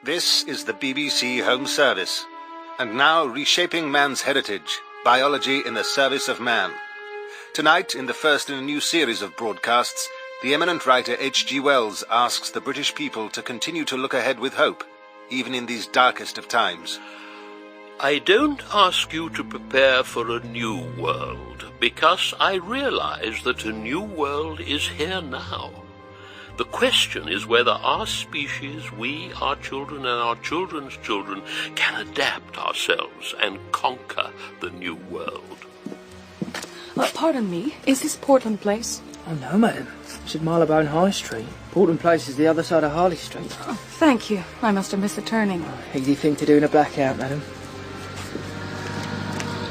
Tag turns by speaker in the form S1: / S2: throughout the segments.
S1: This is the BBC Home Service. And now, reshaping man's heritage, biology in the service of man. Tonight, in the first in a new series of broadcasts, the eminent writer H.G. Wells asks the British people to continue to look ahead with hope, even in these darkest of times.
S2: I don't ask you to prepare for a new world, because I realize that a new world is here now. The question is whether our species, we, our children and our children's children, can adapt ourselves and conquer the new world.
S3: Pardon me, is this Portland Place?
S4: Oh no, madam. It's at Marylebone High Street. Portland Place is the other side of Harley Street.
S3: Oh, thank you. I must have missed the turning.
S4: Easy thing to do in a blackout, madam.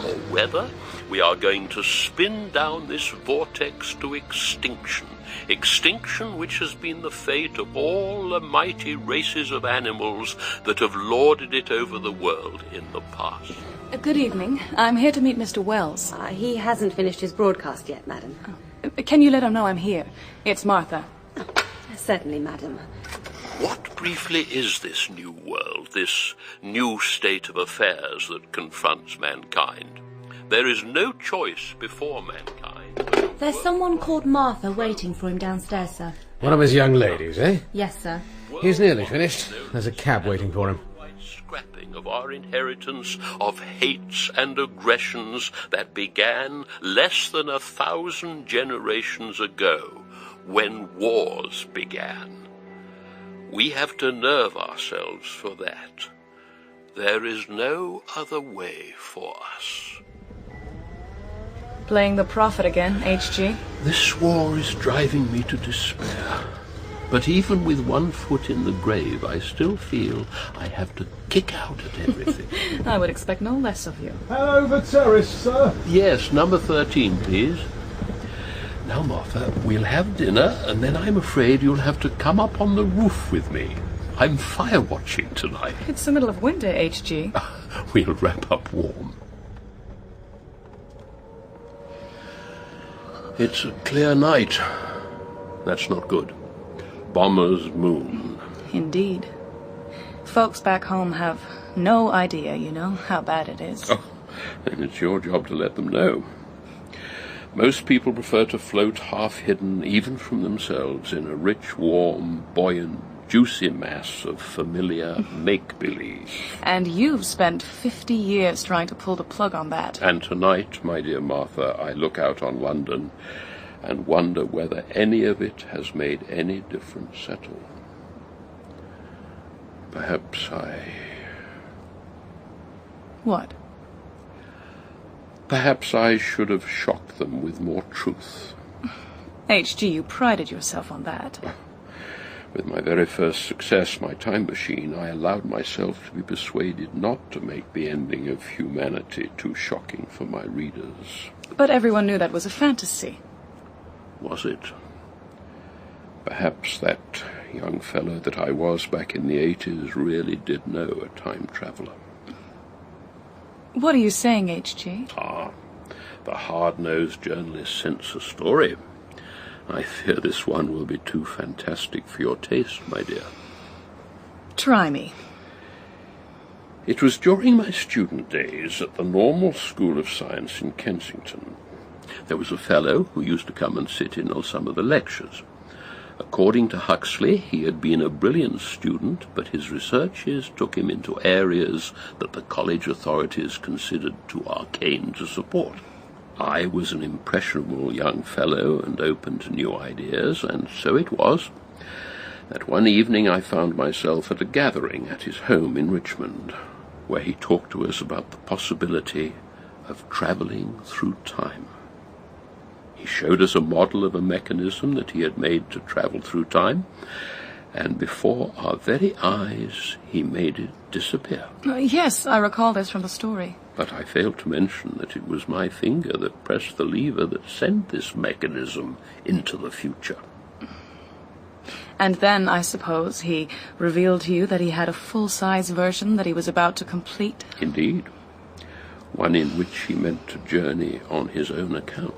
S2: Or whether we are going to spin down this vortex to extinction. Extinction which has been the fate of all the mighty races of animals that have lorded it over the world in the past.
S3: Good evening. I'm here to meet Mr. Wells.
S5: He hasn't finished his broadcast yet, madam.
S3: Can you let him know I'm here? It's Martha.
S5: Certainly, madam.
S2: What briefly is this new world, this new state of affairs that confronts mankind? There is no choice before mankind.
S6: There's someone called Martha waiting for him downstairs, sir.
S7: One of his young ladies, eh?
S6: Yes, sir.
S7: He's nearly finished. There's a cab waiting for him.
S2: Scrapping of our inheritance of hates and aggressions that began less than 1,000 generations ago, when wars began. We have to nerve ourselves for that. There is no other way for us.
S3: Playing the prophet again, H.G.?
S2: This war is driving me to despair. But even with one foot in the grave, I still feel I have to kick out at everything.
S3: I would expect no less of you.
S8: Hello, the terrace, sir.
S2: Yes, number 13, please. Now, Martha, we'll have dinner, and then I'm afraid you'll have to come up on the roof with me. I'm fire watching tonight.
S3: It's the middle of winter, H.G.
S2: We'll wrap up warm. It's a clear night. That's not good. Bomber's moon.
S3: Indeed. Folks back home have no idea, you know, how bad it is.
S2: Oh, and it's your job to let them know. Most people prefer to float half-hidden, even from themselves, in a rich, warm, buoyant, juicy mass of familiar make-believe.
S3: And you've spent 50 years trying to pull the plug on that.
S2: And tonight, my dear Martha, I look out on London and wonder whether any of it has made any difference at all. Perhaps
S3: What?
S2: Perhaps I should have shocked them with more truth.
S3: H.G., you prided yourself on that.
S2: With my very first success, my time machine, I allowed myself to be persuaded not to make the ending of humanity too shocking for my readers.
S3: But everyone knew that was a fantasy.
S2: Was it? Perhaps that young fellow that I was back in the 80s really did know a time traveller.
S3: What are you saying, H.G.?
S2: The hard-nosed journalist sends a story. I fear this one will be too fantastic for your taste, my dear.
S3: Try me.
S2: It was during my student days at the Normal School of Science in Kensington. There was a fellow who used to come and sit in on some of the lectures. According to Huxley, he had been a brilliant student, but his researches took him into areas that the college authorities considered too arcane to support. I was an impressionable young fellow and open to new ideas, and so it was that one evening I found myself at a gathering at his home in Richmond, where he talked to us about the possibility of travelling through time. He showed us a model of a mechanism that he had made to travel through time, and before our very eyes he made it disappear.
S3: Yes, I recall this from the story.
S2: But I failed to mention that it was my finger that pressed the lever that sent this mechanism into the future.
S3: And then, I suppose, he revealed to you that he had a full-size version that he was about to complete?
S2: Indeed. One in which he meant to journey on his own account.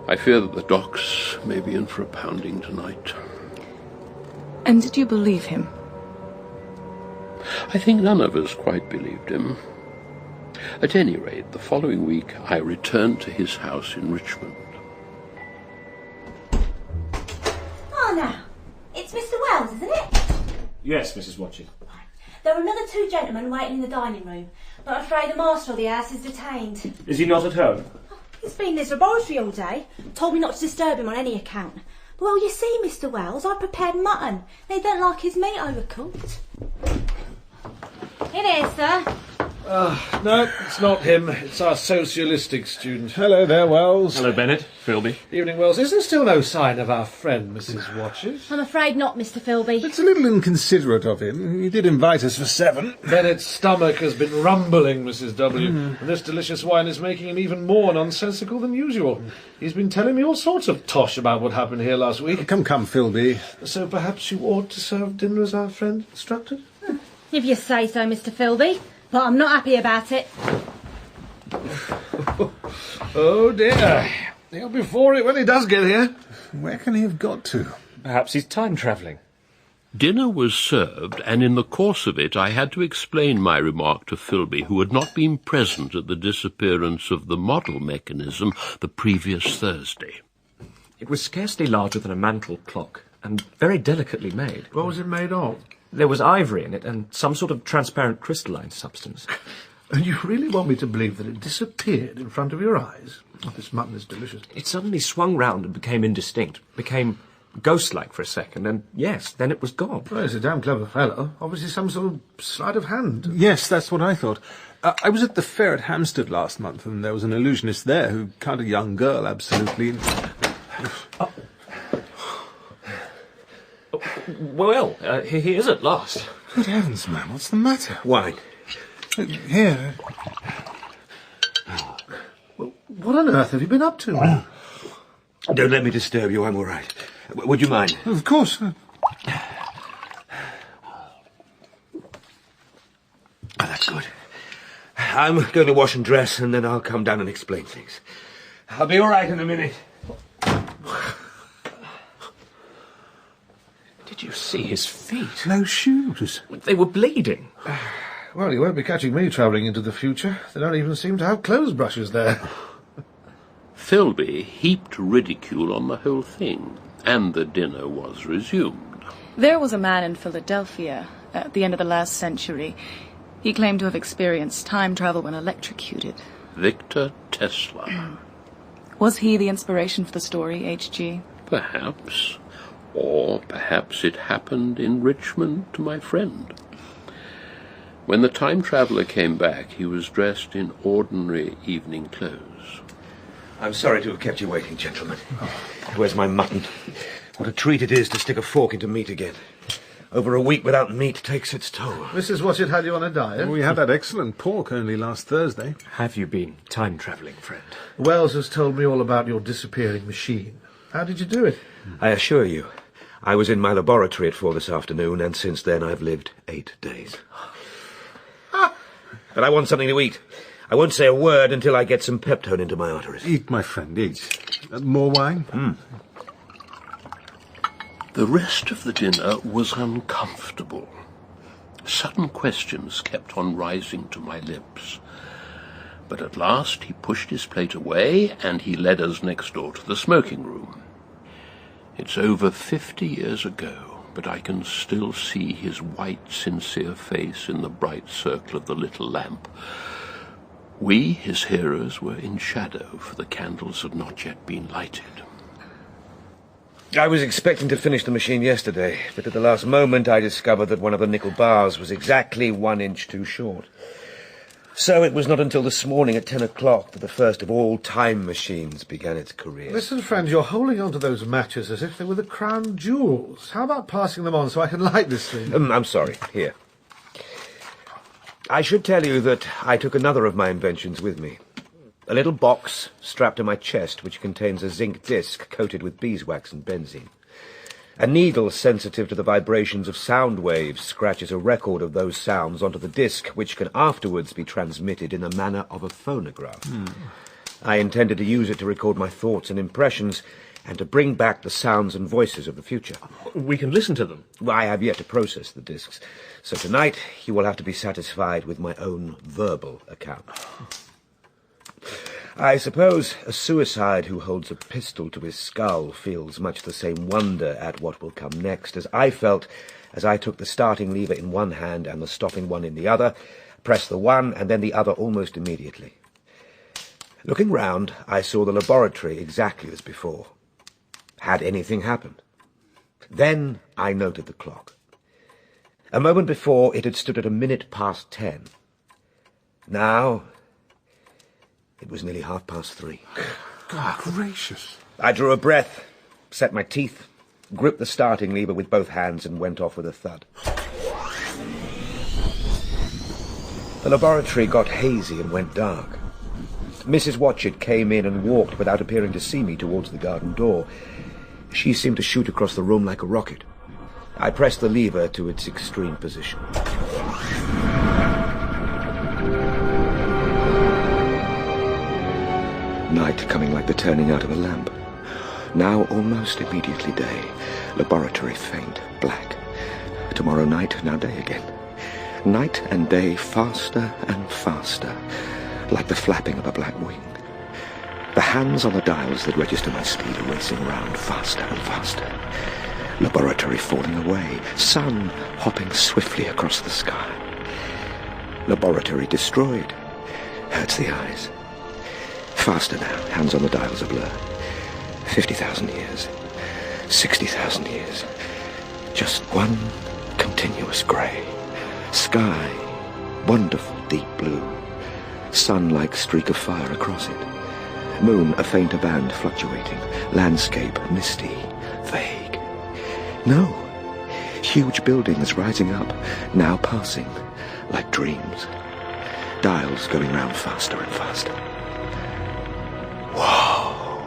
S2: I fear that the docks may be in for a pounding tonight.
S3: And did you believe him?
S2: I think none of us quite believed him. At any rate, the following week I returned to his house in Richmond.
S6: Oh, now, it's Mr. Wells, isn't it?
S9: Yes, Mrs. Watchet.
S6: There are another two gentlemen waiting in the dining room, but I'm afraid the master of the house is detained.
S9: Is he not at home?
S6: He's been in his laboratory all day, told me not to disturb him on any account. But, well, you see, Mr. Wells, I prepared mutton. They don't like his meat overcooked. In here, sir.
S8: No, it's not him. It's our socialistic student.
S10: Hello there, Wells.
S9: Hello, Bennett. Philby.
S8: Evening, Wells. Is there still no sign of our friend, Mrs. Watchet?
S6: I'm afraid not, Mr. Philby.
S10: It's a little inconsiderate of him. He did invite us for 7.
S8: Bennett's stomach has been rumbling, Mrs. W. And this delicious wine is making him even more nonsensical than usual. He's been telling me all sorts of tosh about what happened here last week.
S10: Come, Philby.
S8: So perhaps you ought to serve dinner as our friend instructed?
S6: If you say so, Mr. Philby. But I'm not happy about it.
S8: Oh, dear. He'll be for it when he does get here.
S10: Where can he have got to?
S9: Perhaps he's time-travelling.
S2: Dinner was served, and in the course of it I had to explain my remark to Philby, who had not been present at the disappearance of the model mechanism the previous Thursday.
S9: It was scarcely larger than a mantel clock, and very delicately made.
S8: What was it made of?
S9: There was ivory in it, and some sort of transparent crystalline substance.
S8: And you really want me to believe that it disappeared in front of your eyes? Oh, this mutton is delicious.
S9: It suddenly swung round and became indistinct, became ghost-like for a second, and yes, then it was gone.
S8: Well, he's a damn clever fellow. Obviously some sort of sleight of hand.
S10: Yes, that's what I thought. I was at the fair at Hampstead last month, and there was an illusionist there who cut a young girl absolutely...
S9: Well, here he is at last.
S10: Good heavens, man, what's the matter?
S9: Wine.
S10: Here.
S8: Well, what on earth have you been up to?
S11: Don't let me disturb you, I'm all right. Would you mind?
S10: Of course.
S11: Oh, that's good. I'm going to wash and dress, and then I'll come down and explain things. I'll be all right in a minute.
S9: Did you see his feet?
S10: No shoes.
S9: They were bleeding.
S8: Well, you won't be catching me travelling into the future. They don't even seem to have clothes brushes there.
S2: Philby heaped ridicule on the whole thing, and the dinner was resumed.
S3: There was a man in Philadelphia at the end of the last century. He claimed to have experienced time travel when electrocuted.
S2: Victor Tesla.
S3: Was he the inspiration for the story, H.G.?
S2: Perhaps. Or perhaps it happened in Richmond to my friend. When the time traveller came back, he was dressed in ordinary evening clothes.
S11: I'm sorry to have kept you waiting, gentlemen. Where's my mutton? What a treat it is to stick a fork into meat again. Over a week without meat takes its toll.
S8: Mrs. Watchet had you on a diet?
S10: We had that excellent pork only last Thursday.
S9: Have you been time-travelling, friend?
S8: Wells has told me all about your disappearing machine. How did you do it?
S11: I assure you, I was in my laboratory at 4 this afternoon, and since then I've lived 8 days. But I want something to eat. I won't say a word until I get some Peptone into my arteries.
S10: Eat, my friend, eat. More wine?
S2: The rest of the dinner was uncomfortable. Sudden questions kept on rising to my lips. But at last he pushed his plate away, and he led us next door to the smoking room. It's over 50 years ago, but I can still see his white, sincere face in the bright circle of the little lamp. We, his hearers, were in shadow, for the candles had not yet been lighted.
S11: I was expecting to finish the machine yesterday, but at the last moment I discovered that one of the nickel bars was exactly 1 inch too short. So it was not until this morning at 10 o'clock that the first of all time machines began its career.
S8: Listen, friend, you're holding on to those matches as if they were the crown jewels. How about passing them on so I can light this thing?
S11: I'm sorry. Here. I should tell you that I took another of my inventions with me. A little box strapped to my chest which contains a zinc disc coated with beeswax and benzene. A needle sensitive to the vibrations of sound waves scratches a record of those sounds onto the disc, which can afterwards be transmitted in the manner of a phonograph. I intended to use it to record my thoughts and impressions, and to bring back the sounds and voices of the future.
S9: We can listen to them.
S11: Well, I have yet to process the discs, so tonight you will have to be satisfied with my own verbal account. I suppose a suicide who holds a pistol to his skull feels much the same wonder at what will come next as I felt as I took the starting lever in one hand and the stopping one in the other, pressed the one and then the other almost immediately. Looking round, I saw the laboratory exactly as before. Had anything happened? Then I noted the clock. A moment before, it had stood at 10:03. Now, it was nearly 3:30.
S10: God gracious.
S11: I drew a breath, set my teeth, gripped the starting lever with both hands and went off with a thud. The laboratory got hazy and went dark. Mrs. Watchett came in and walked without appearing to see me towards the garden door. She seemed to shoot across the room like a rocket. I pressed the lever to its extreme position. Night coming like the turning out of a lamp. Now almost immediately day. Laboratory faint, black. Tomorrow night, now day again. Night and day faster and faster, like the flapping of a black wing. The hands on the dials that register my speed are racing round faster and faster. Laboratory falling away, sun hopping swiftly across the sky. Laboratory destroyed, hurts the eyes. Faster now, hands on the dials a blur. 50,000 years, 60,000 years. Just one continuous grey. Sky, wonderful deep blue. Sun like streak of fire across it. Moon a fainter band fluctuating. Landscape misty, vague. No, huge buildings rising up, now passing, like dreams. Dials going round faster and faster. Whoa!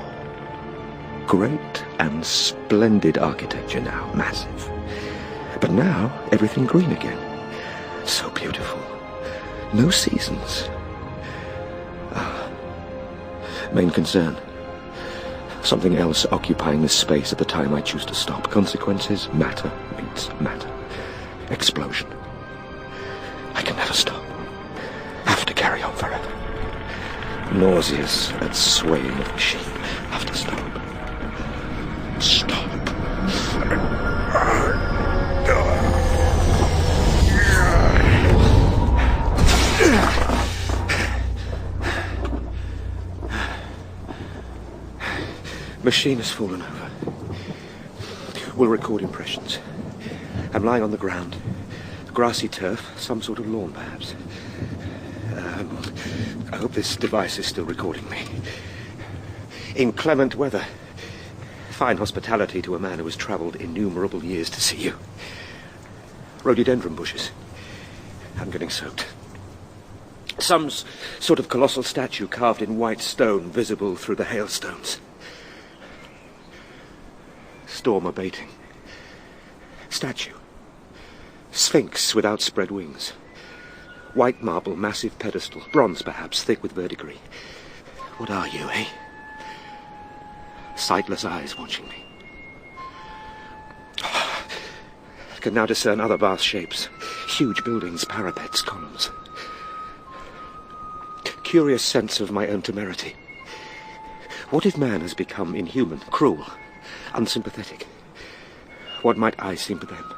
S11: Great and splendid architecture now, massive. But now, everything green again. So beautiful. No seasons. Main concern. Something else occupying this space at the time I choose to stop. Consequences, matter meets matter. Explosion. I can never stop. Have to carry on forever. Nauseous and swaying of machine. Have to stop. Stop. Machine has fallen over. We'll record impressions. I'm lying on the ground. Grassy turf, some sort of lawn perhaps. I hope this device is still recording me. Inclement weather. Fine hospitality to a man who has travelled innumerable years to see you. Rhododendron bushes. I'm getting soaked. Some sort of colossal statue carved in white stone, visible through the hailstones. Storm abating. Statue. Sphinx with outspread wings. White marble, massive pedestal. Bronze, perhaps, thick with verdigris. What are you, eh? Sightless eyes watching me. I can now discern other vast shapes. Huge buildings, parapets, columns. Curious sense of my own temerity. What if man has become inhuman, cruel, unsympathetic? What might I seem to them?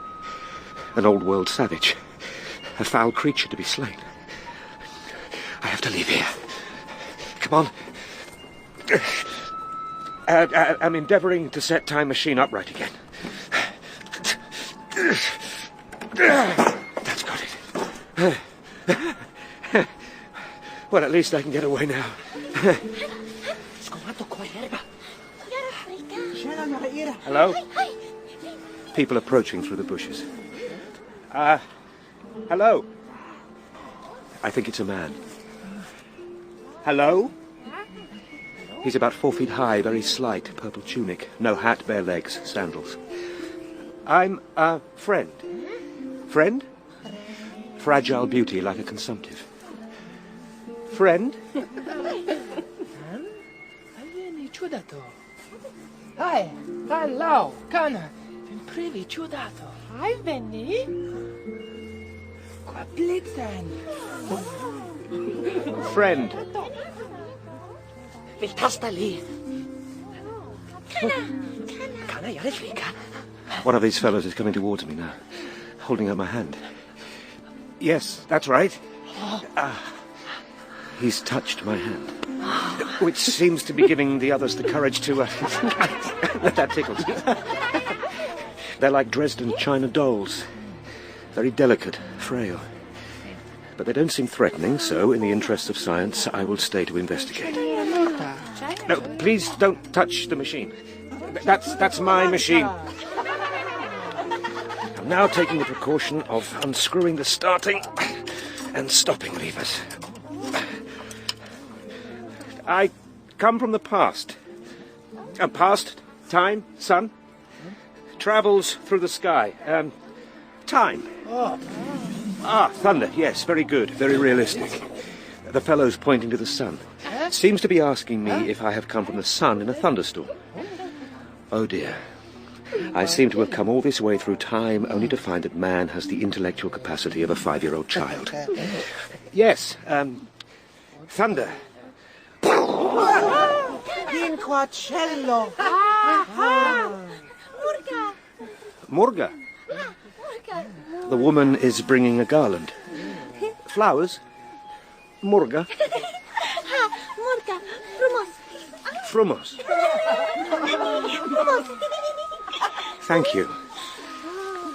S11: An old-world savage. A foul creature to be slain. I have to leave here. Come on. I'm endeavouring to set time machine upright again. That's got it. Well, at least I can get away now. Hello? People approaching through the bushes. Hello? I think it's a man. Hello? He's about 4 feet high, very slight, purple tunic, no hat, bare legs, sandals. I'm a friend. Friend? Fragile beauty like a consumptive. Friend?
S4: Hai, hello, Cana. Ben privi ciudato. Hai veni? Qua blitzen.
S11: Friend.
S4: Vil tasta li. Cana, jag flicka.
S11: One of these fellows is coming towards me now, holding out my hand. Yes, that's right. He's touched my hand, which seems to be giving the others the courage to... that tickles. They're like Dresden china dolls. Very delicate, frail. But they don't seem threatening, so in the interests of science, I will stay to investigate. No, please don't touch the machine. That's my machine. I'm now taking the precaution of unscrewing the starting and stopping levers. I come from the past. Past, time, sun, travels through the sky. Time. Thunder, yes, very good, very realistic. The fellow's pointing to the sun. Seems to be asking me if I have come from the sun in a thunderstorm. Oh dear. I seem to have come all this way through time only to find that man has the intellectual capacity of a 5-year-old child. Yes, thunder.
S4: Quinquacello.
S11: Murga. The woman is bringing a garland. Flowers. Murga.
S6: Murga, frumos.
S11: Frumos. Thank you.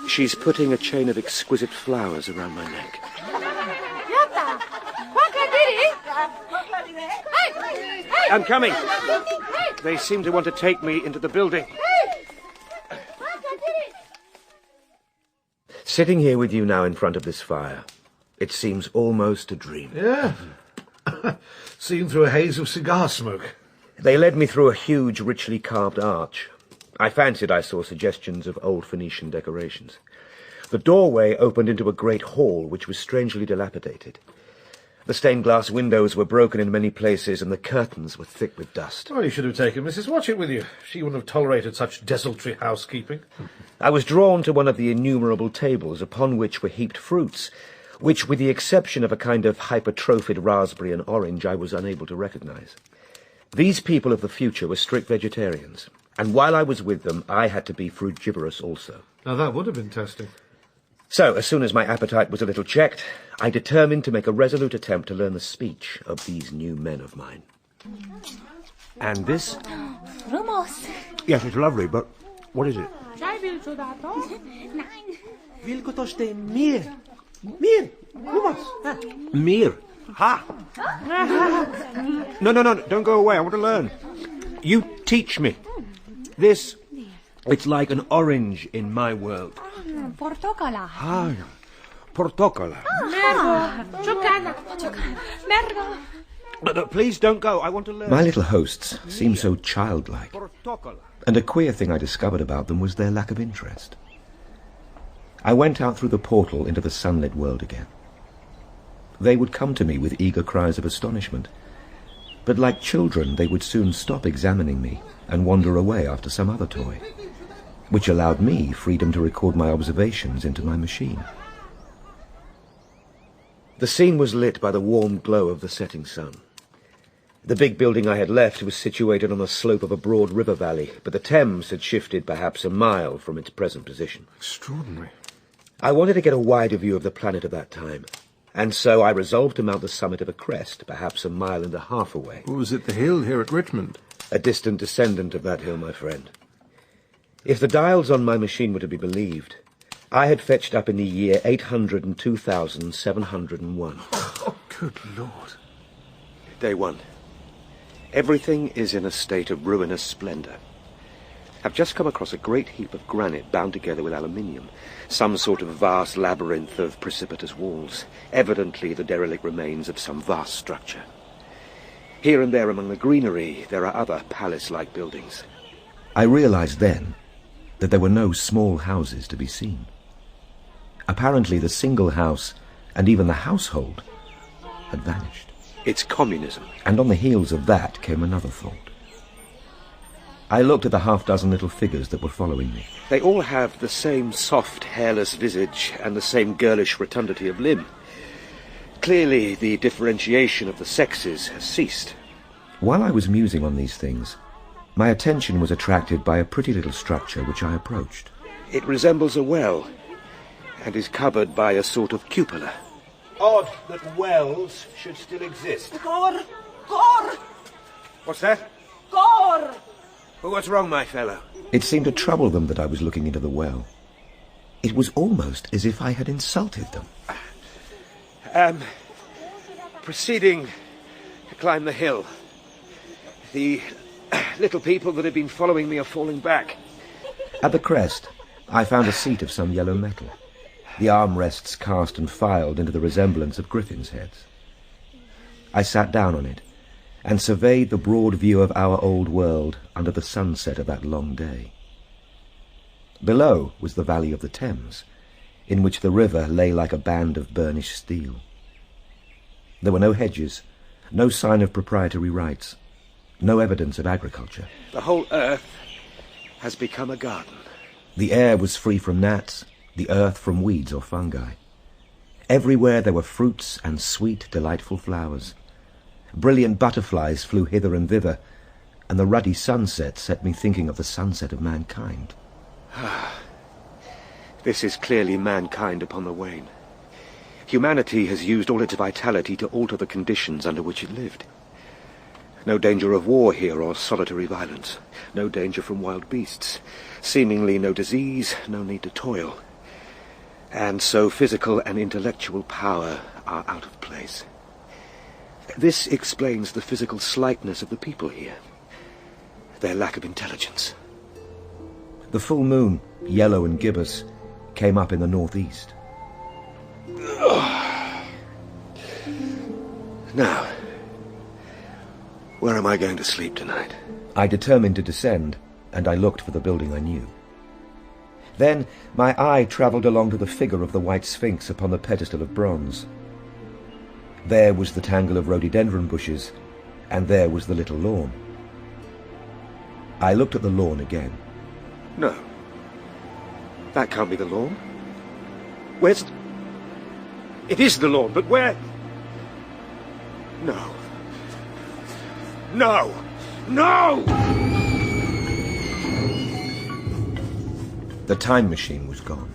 S11: She's putting a chain of exquisite flowers around my neck. I'm coming. They seem to want to take me into the building. Sitting here with you now in front of this fire, it seems almost a dream.
S8: Yeah. Seen through a haze of cigar smoke.
S11: They led me through a huge, richly carved arch. I fancied I saw suggestions of old Phoenician decorations. The doorway opened into a great hall, which was strangely dilapidated. The stained glass windows were broken in many places, and the curtains were thick with dust.
S8: Well, you should have taken Mrs. Watchett with you. She wouldn't have tolerated such desultory housekeeping.
S11: I was drawn to one of the innumerable tables upon which were heaped fruits, which, with the exception of a kind of hypertrophied raspberry and orange, I was unable to recognize. These people of the future were strict vegetarians, and while I was with them, I had to be frugivorous also.
S8: Now, that would have been testing.
S11: So, as soon as my appetite was a little checked, I determined to make a resolute attempt to learn the speech of these new men of mine. And this?
S6: Frumos.
S11: Yes, it's lovely, but what is it?
S4: Vilkotoste mir. Mir. Frumos.
S11: Mir. Ha! No, don't go away. I want to learn. You teach me. This, it's like an orange in my world.
S6: Portocola.
S11: Ah, portocola.
S6: Mergo.
S11: No, please don't go. I want to learn. My little hosts seemed so childlike. And a queer thing I discovered about them was their lack of interest. I went out through the portal into the sunlit world again. They would come to me with eager cries of astonishment. But like children, they would soon stop examining me and wander away after some other toy, which allowed me freedom to record my observations into my machine. The scene was lit by the warm glow of the setting sun. The big building I had left was situated on the slope of a broad river valley, but the Thames had shifted perhaps a mile from its present position.
S10: Extraordinary.
S11: I wanted to get a wider view of the planet of that time, and so I resolved to mount the summit of a crest, perhaps 1.5 miles away.
S10: What was it, the hill here at Richmond?
S11: A distant descendant of that hill, my friend. If the dials on my machine were to be believed, I had fetched up in the year 802,701.
S10: Oh, good Lord.
S11: Day 1. Everything is in a state of ruinous splendour. I've just come across a great heap of granite bound together with aluminium, some sort of vast labyrinth of precipitous walls, evidently the derelict remains of some vast structure. Here and there among the greenery, there are other palace-like buildings. I realized then that there were no small houses to be seen. Apparently the single house, and even the household, had vanished. It's communism. And on the heels of that came another thought. I looked at the half-dozen little figures that were following me.
S12: They all have the same soft, hairless visage and the same girlish rotundity of limb. Clearly, the differentiation of the sexes has ceased.
S11: While I was musing on these things, my attention was attracted by a pretty little structure which I approached.
S12: It resembles a well, and is covered by a sort of cupola.
S11: Odd that wells should still exist.
S13: Gore! Gore!
S12: What's that?
S13: Gore!
S12: What's wrong, my fellow?
S11: It seemed to trouble them that I was looking into the well. It was almost as if I had insulted them.
S12: Proceeding to climb the hill. The little people that have been following me are falling back.
S11: At the crest, I found a seat of some yellow metal, the armrests cast and filed into the resemblance of griffins' heads. I sat down on it, and surveyed the broad view of our old world under the sunset of that long day. Below was the valley of the Thames, in which the river lay like a band of burnished steel. There were no hedges, no sign of proprietary rights, no evidence of agriculture.
S12: The whole earth has become a garden.
S11: The air was free from gnats, the earth from weeds or fungi. Everywhere there were fruits and sweet, delightful flowers. Brilliant butterflies flew hither and thither, and the ruddy sunset set me thinking of the sunset of mankind.
S12: This is clearly mankind upon the wane. Humanity has used all its vitality to alter the conditions under which it lived. No danger of war here or solitary violence. No danger from wild beasts. Seemingly no disease, no need to toil. And so physical and intellectual power are out of place. This explains the physical slightness of the people here. Their lack of intelligence.
S11: The full moon, yellow and gibbous, came up in the northeast.
S12: Now, where am I going to sleep tonight?
S11: I determined to descend, and I looked for the building I knew. Then my eye travelled along to the figure of the white sphinx upon the pedestal of bronze. There was the tangle of rhododendron bushes, and there was the little lawn. I looked at the lawn again.
S12: No. That can't be the lawn. Where's... It is the lawn, but where... No. No! No!
S11: The time machine was gone.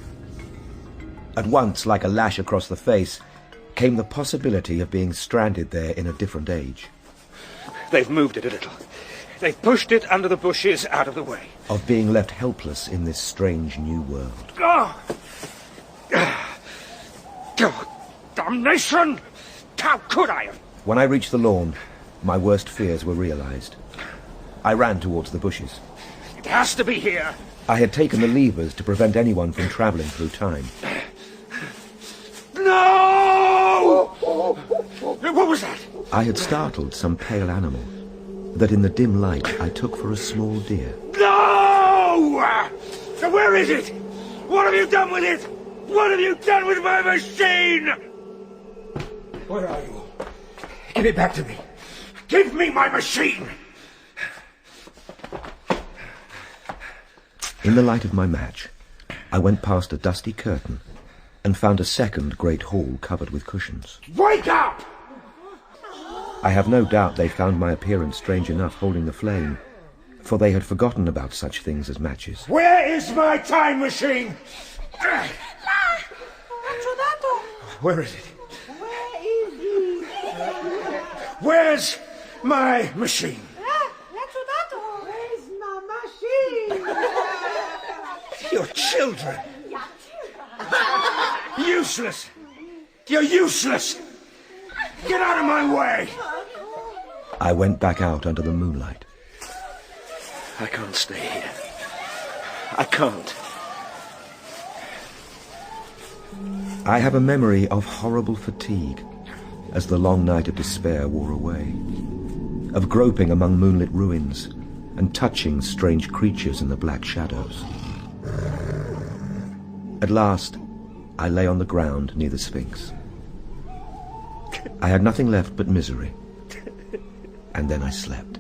S11: At once, like a lash across the face, came the possibility of being stranded there in a different age.
S12: They've moved it a little. They've pushed it under the bushes out of the way.
S11: Of being left helpless in this strange new world.
S12: Oh! Damnation! How could I have...
S11: When I reached the lawn, my worst fears were realized. I ran towards the bushes.
S12: It has to be here.
S11: I had taken the levers to prevent anyone from travelling through time.
S12: No! What was that?
S11: I had startled some pale animal that in the dim light I took for a small deer.
S12: No! So where is it? What have you done with it? What have you done with my machine?
S11: Where are you? Give it back to me.
S12: Give me my machine!
S11: In the light of my match, I went past a dusty curtain and found a second great hall covered with cushions.
S12: Wake up!
S11: I have no doubt they found my appearance strange enough holding the flame, for they had forgotten about such things as matches.
S12: Where is my time machine? Where is it?
S13: Where is he?
S12: Where's my machine?
S13: Where's my machine?
S12: You're children. Useless. You're useless. Get out of my way.
S11: I went back out under the moonlight.
S12: I can't stay here. I can't.
S11: I have a memory of horrible fatigue as the long night of despair wore away, of groping among moonlit ruins and touching strange creatures in the black shadows. At last, I lay on the ground near the Sphinx. I had nothing left but misery, and then I slept.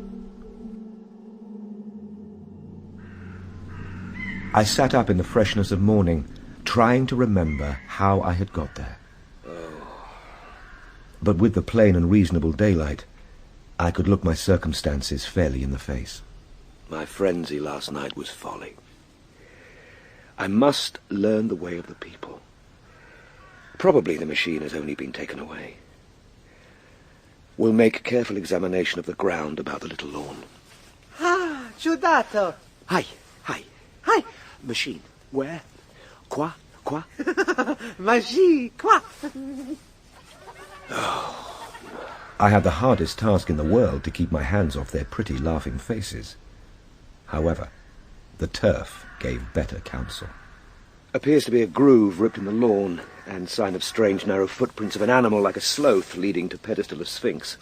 S11: I sat up in the freshness of morning, trying to remember how I had got there. But with the plain and reasonable daylight, I could look my circumstances fairly in the face.
S12: My frenzy last night was folly. I must learn the way of the people. Probably the machine has only been taken away. We'll make careful examination of the ground about the little lawn.
S13: Ah, Giudato.
S12: Hi.
S13: Hi.
S12: Machine. Where? Qua?
S13: Magie, quoi?
S11: I had the hardest task in the world to keep my hands off their pretty laughing faces. However, the turf gave better counsel.
S12: Appears to be a groove ripped in the lawn, and sign of strange narrow footprints of an animal like a sloth leading to pedestal of sphinx.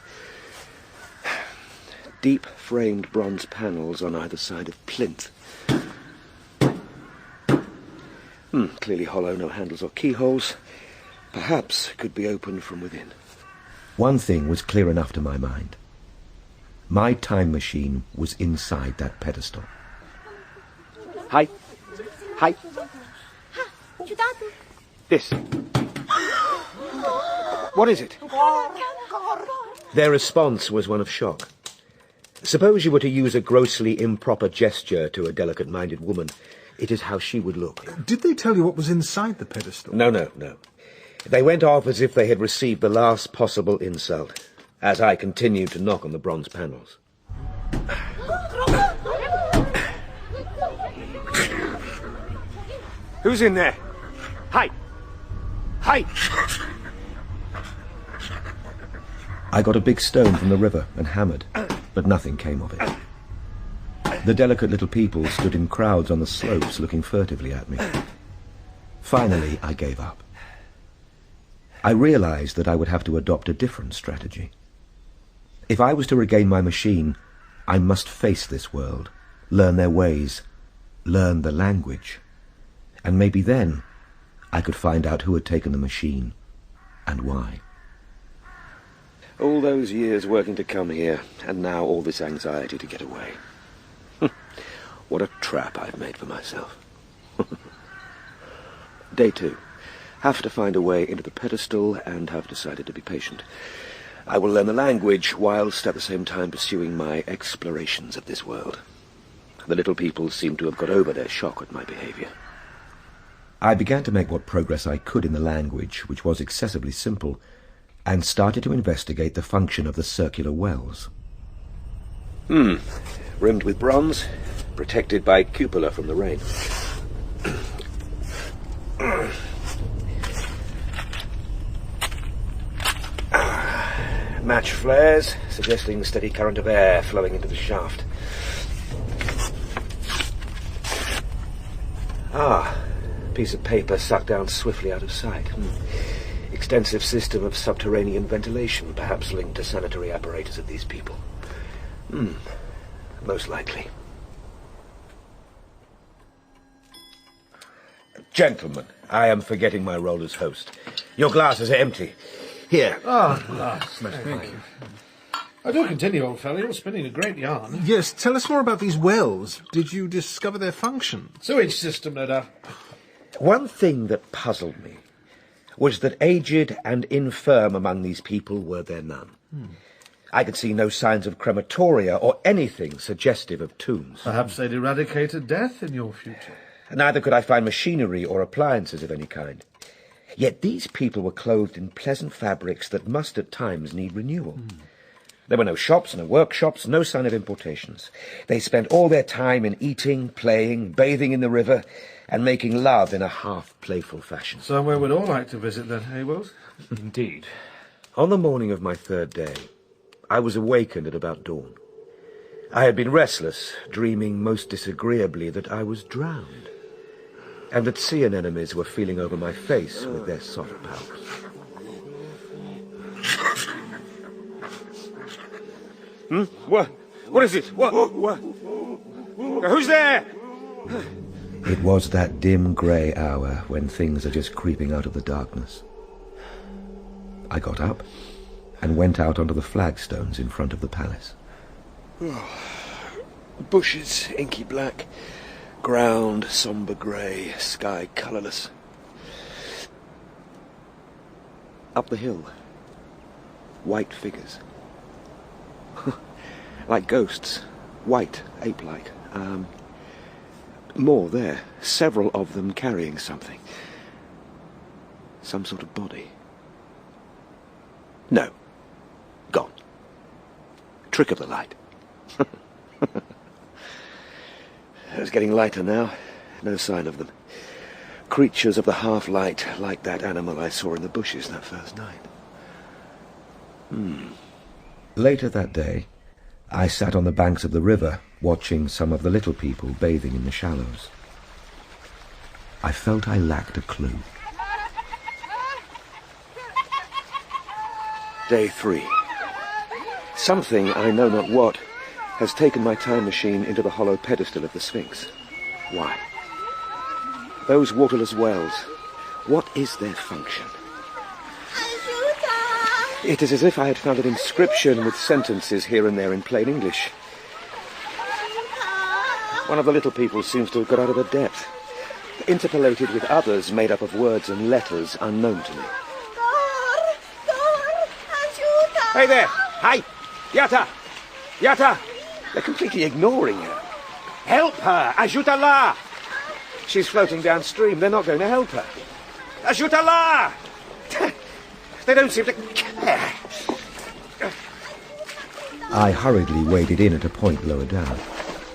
S12: Deep framed bronze panels on either side of plinth. Clearly hollow, no handles or keyholes. Perhaps could be opened from within.
S11: One thing was clear enough to my mind. My time machine was inside that pedestal.
S12: Hi. This. What is it?
S11: Their response was one of shock.
S12: Suppose you were to use a grossly improper gesture to a delicate-minded woman. It is how she would look.
S10: Did they tell you what was inside the pedestal?
S12: No. They went off as if they had received the last possible insult, as I continued to knock on the bronze panels. Who's in there? Hi!
S11: I got a big stone from the river and hammered, but nothing came of it. The delicate little people stood in crowds on the slopes looking furtively at me. Finally, I gave up. I realized that I would have to adopt a different strategy. If I was to regain my machine, I must face this world, learn their ways, learn the language. And maybe then I could find out who had taken the machine and why.
S12: All those years working to come here, and now all this anxiety to get away. What a trap I've made for myself. Day 2. Have to find a way into the pedestal and have decided to be patient. I will learn the language whilst at the same time pursuing my explorations of this world. The little people seem to have got over their shock at my behaviour.
S11: I began to make what progress I could in the language, which was excessively simple, and started to investigate the function of the circular wells.
S12: Rimmed with bronze, protected by cupola from the rain. Match flares, suggesting steady current of air flowing into the shaft. Piece of paper sucked down swiftly out of sight. Extensive system of subterranean ventilation, perhaps linked to sanitary apparatus of these people. Most likely. Gentlemen, I am forgetting my role as host. Your glasses are empty. Here.
S8: Thank you. I do continue, old fellow. You're spinning a great yarn.
S10: Yes, tell us more about these wells. Did you discover their function?
S8: Sewage system, no doubt.
S12: One thing that puzzled me was that aged and infirm among these people were there none. I could see no signs of crematoria or anything suggestive of tombs.
S8: Perhaps they'd eradicated death in your future.
S12: Neither could I find machinery or appliances of any kind. Yet these people were clothed in pleasant fabrics that must at times need renewal. There were no shops, no workshops, no sign of importations. They spent all their time in eating, playing, bathing in the river, and making love in a half-playful fashion.
S8: Somewhere we'd all like to visit then, eh, Wills?
S9: Indeed.
S12: On the morning of my third day, I was awakened at about dawn. I had been restless, dreaming most disagreeably that I was drowned, and that sea anemones were feeling over my face with their soft palps. What is it? What? Who's there?
S11: It was that dim grey hour when things are just creeping out of the darkness. I got up and went out onto the flagstones in front of the palace.
S12: Bushes, inky black, Ground, sombre grey, sky colourless. Up the hill, white figures. Like ghosts, white, ape-like. More there, several of them carrying something. Some sort of body. No. Gone. Trick of the light. It was getting lighter now. No sign of them. Creatures of the half-light, like that animal I saw in the bushes that first night.
S11: Later that day, I sat on the banks of the river, watching some of the little people bathing in the shallows. I felt I lacked a clue.
S12: Day 3. Something, I know not what, has taken my time machine into the hollow pedestal of the Sphinx. Why? Those waterless wells, what is their function? It is as if I had found an inscription with sentences here and there in plain English. One of the little people seems to have got out of the depth, interpolated with others made up of words and letters unknown to me. Hey there! Hi! Yata! Yata! They're completely ignoring her. Help her! Ajuta-la! She's floating downstream. They're not going to help her. Ajuta-la! They don't seem to care.
S11: I hurriedly waded in at a point lower down.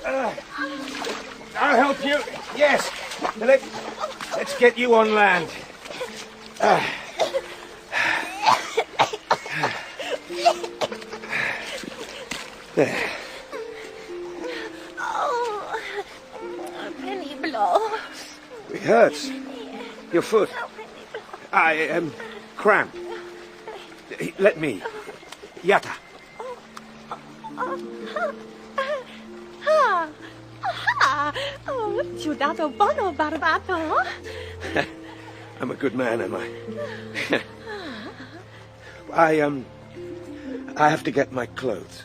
S12: I'll help you. Yes. Let's get you on land. There.
S6: Oh, a penny blow.
S12: It hurts. Your foot. I am cramped. Let me. Yata.
S6: Oh, Ciudato Bono Barbato.
S12: I'm a good man, am I? I have to get my clothes.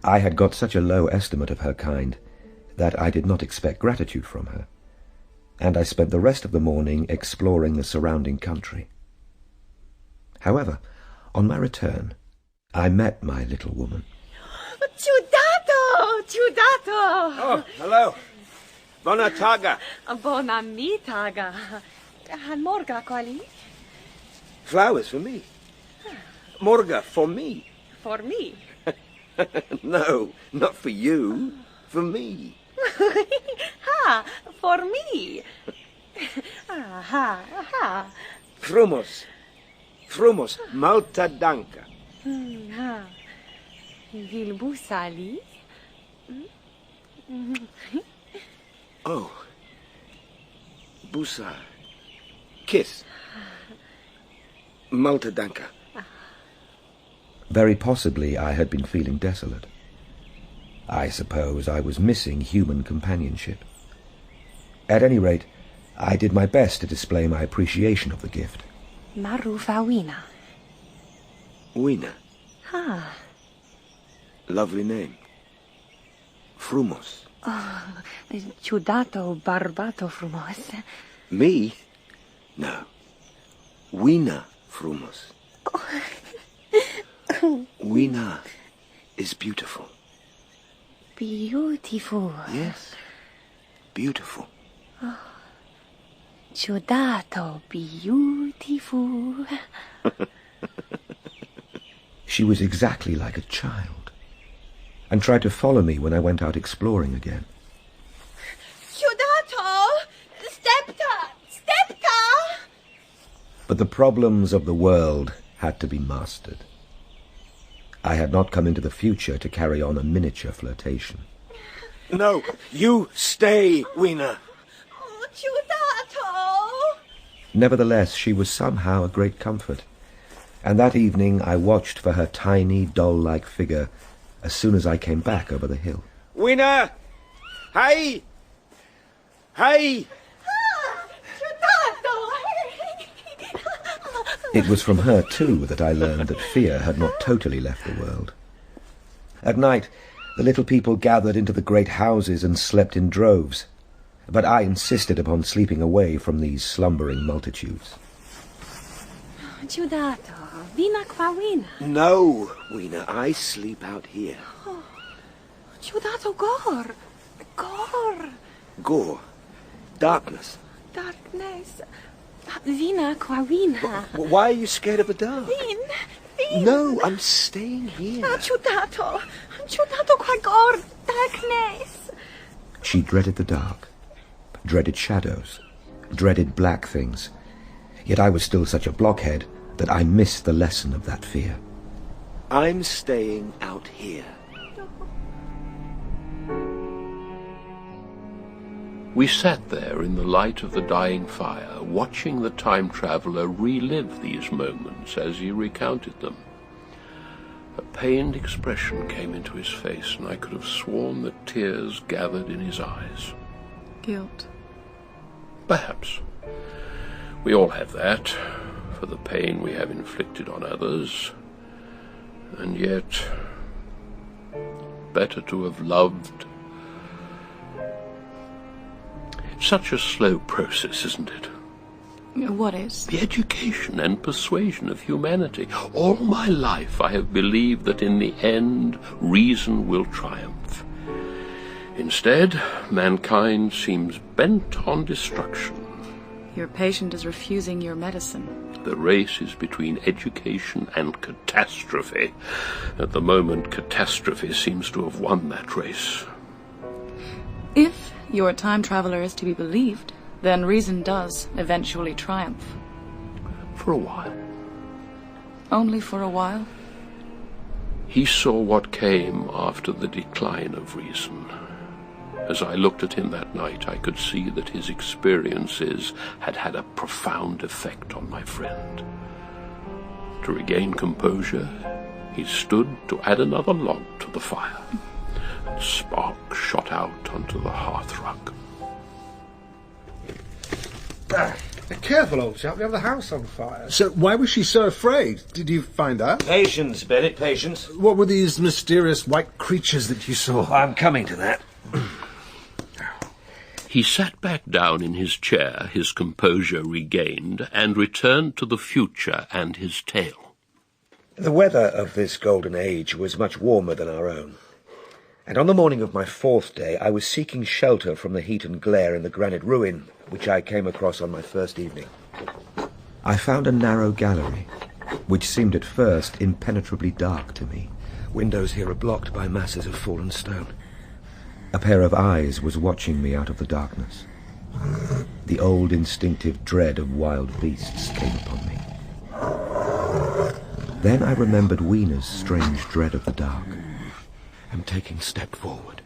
S11: I had got such a low estimate of her kind that I did not expect gratitude from her, and I spent the rest of the morning exploring the surrounding country. However, on my return, I met my little woman.
S6: Ciudato! Ciudato!
S12: Oh, hello. Bona taga.
S6: Bona mi taga. Morga quali?
S12: Flowers for me. Morga for me.
S6: For me.
S12: No, not for you. For me.
S6: Ha! For me. Ha! Ha!
S12: Frumos. Frumos. Malta danka.
S6: Ha! Vilbusali.
S12: Oh. Busa. Kiss. Malta danka.
S11: Very possibly I had been feeling desolate. I suppose I was missing human companionship. At any rate, I did my best to display my appreciation of the gift.
S6: Marufa Wina.
S12: Wina.
S6: Ha.
S12: Lovely name. Frumos.
S6: Oh, Ciudato Barbato Frumos.
S12: Me? No. Wina Frumos. Wina is beautiful.
S6: Beautiful.
S12: Yes. Beautiful.
S6: Oh. Ciudato beautiful.
S11: She was exactly like a child, and tried to follow me when I went out exploring again.
S6: Ciudato! Stepta! Stepta!
S11: But the problems of the world had to be mastered. I had not come into the future to carry on a miniature flirtation.
S12: No, you stay, Wina.
S6: Oh, Ciudato!
S11: Nevertheless, she was somehow a great comfort, and that evening I watched for her tiny, doll-like figure as soon as I came back over the hill.
S12: Wina! Hey! Hey!
S11: It was from her, too, that I learned that fear had not totally left the world. At night, The little people gathered into the great houses and slept in droves, but I insisted upon sleeping away from these slumbering multitudes.
S5: Ciudato, vina qua Wina.
S12: No, Weena, I sleep out here.
S5: Oh, Ciudato, Gore. Gore.
S12: Gore. Darkness.
S5: Darkness. Vina qua Wina.
S12: Why are you scared of the dark?
S5: Vin.
S12: No, I'm staying here.
S5: Ciudato. Ciudato qua Gore. Darkness.
S11: She dreaded the dark, dreaded shadows, dreaded black things. Yet I was still such a blockhead that I missed the lesson of that fear.
S12: I'm staying out here.
S2: We sat there in the light of the dying fire, watching the time traveller relive these moments as he recounted them. A pained expression came into his face, and I could have sworn that tears gathered in his eyes.
S3: Guilt.
S2: Perhaps. We all have that, for the pain we have inflicted on others. And yet, better to have loved. It's such a slow process, isn't it?
S3: What is?
S2: The education and persuasion of humanity. All my life I have believed that in the end reason will triumph. Instead, mankind seems bent on destruction.
S3: Your patient is refusing your medicine.
S2: The race is between education and catastrophe. At the moment, catastrophe seems to have won that race.
S3: If your time traveler is to be believed, then reason does eventually triumph.
S2: For a while.
S3: Only for a while?
S2: He saw what came after the decline of reason. As I looked at him that night, I could see that his experiences had had a profound effect on my friend. To regain composure, he stood to add another log to the fire, and sparks shot out onto the hearthrug.
S14: Careful, old chap, you have the house on fire.
S10: So why was she so afraid? Did you find out?
S11: Patience, Bennett, patience.
S10: What were these mysterious white creatures that you saw?
S11: I'm coming to that.
S2: He sat back down in his chair, his composure regained, and returned to the future and his tale.
S11: The weather of this golden age was much warmer than our own. And on the morning of my 4th day, I was seeking shelter from the heat and glare in the granite ruin, which I came across on my first evening. I found a narrow gallery, which seemed at first impenetrably dark to me. Windows here are blocked by masses of fallen stone. A pair of eyes was watching me out of the darkness. The old instinctive dread of wild beasts came upon me. Then I remembered Weena's strange dread of the dark, and taking a step forward.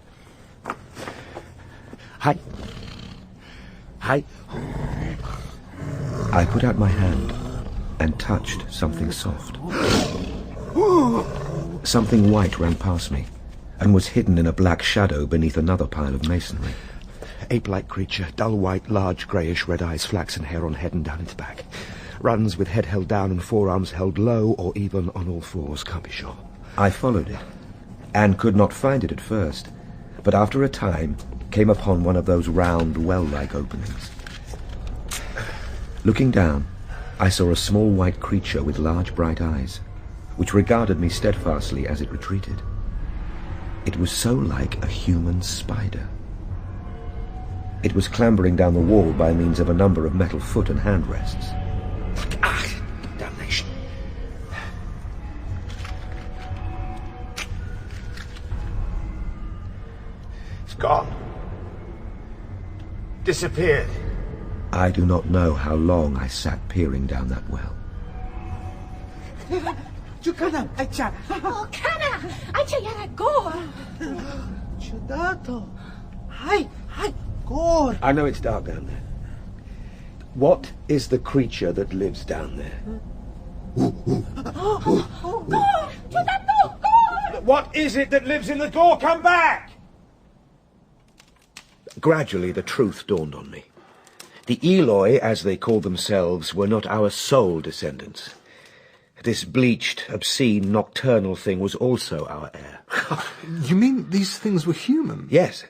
S11: Hi. Hi. I put out my hand and touched something soft. Something white ran past me and was hidden in a black shadow beneath another pile of masonry. Ape-like creature, dull white, large greyish, red eyes, flaxen hair on head and down its back. Runs with head held down and forearms held low or even on all fours, can't be sure. I followed it and could not find it at first, but after a time came upon one of those round, well-like openings. Looking down, I saw a small white creature with large bright eyes, which regarded me steadfastly as it retreated. It was so like a human spider. It was clambering down the wall by means of a number of metal foot and hand rests. Ah, damnation.
S14: It's gone. Disappeared.
S11: I do not know how long I sat peering down that well.
S6: Oh, Kana! Ayara, go!
S13: Ciudato. Hi, Gore.
S11: I know it's dark down there. What is the creature that lives down there?
S14: What is it that lives in the door? Come back!
S11: Gradually, the truth dawned on me. The Eloi, as they called themselves, were not our sole descendants. This bleached, obscene, nocturnal thing was also our heir.
S10: You mean these things were human?
S11: Yes.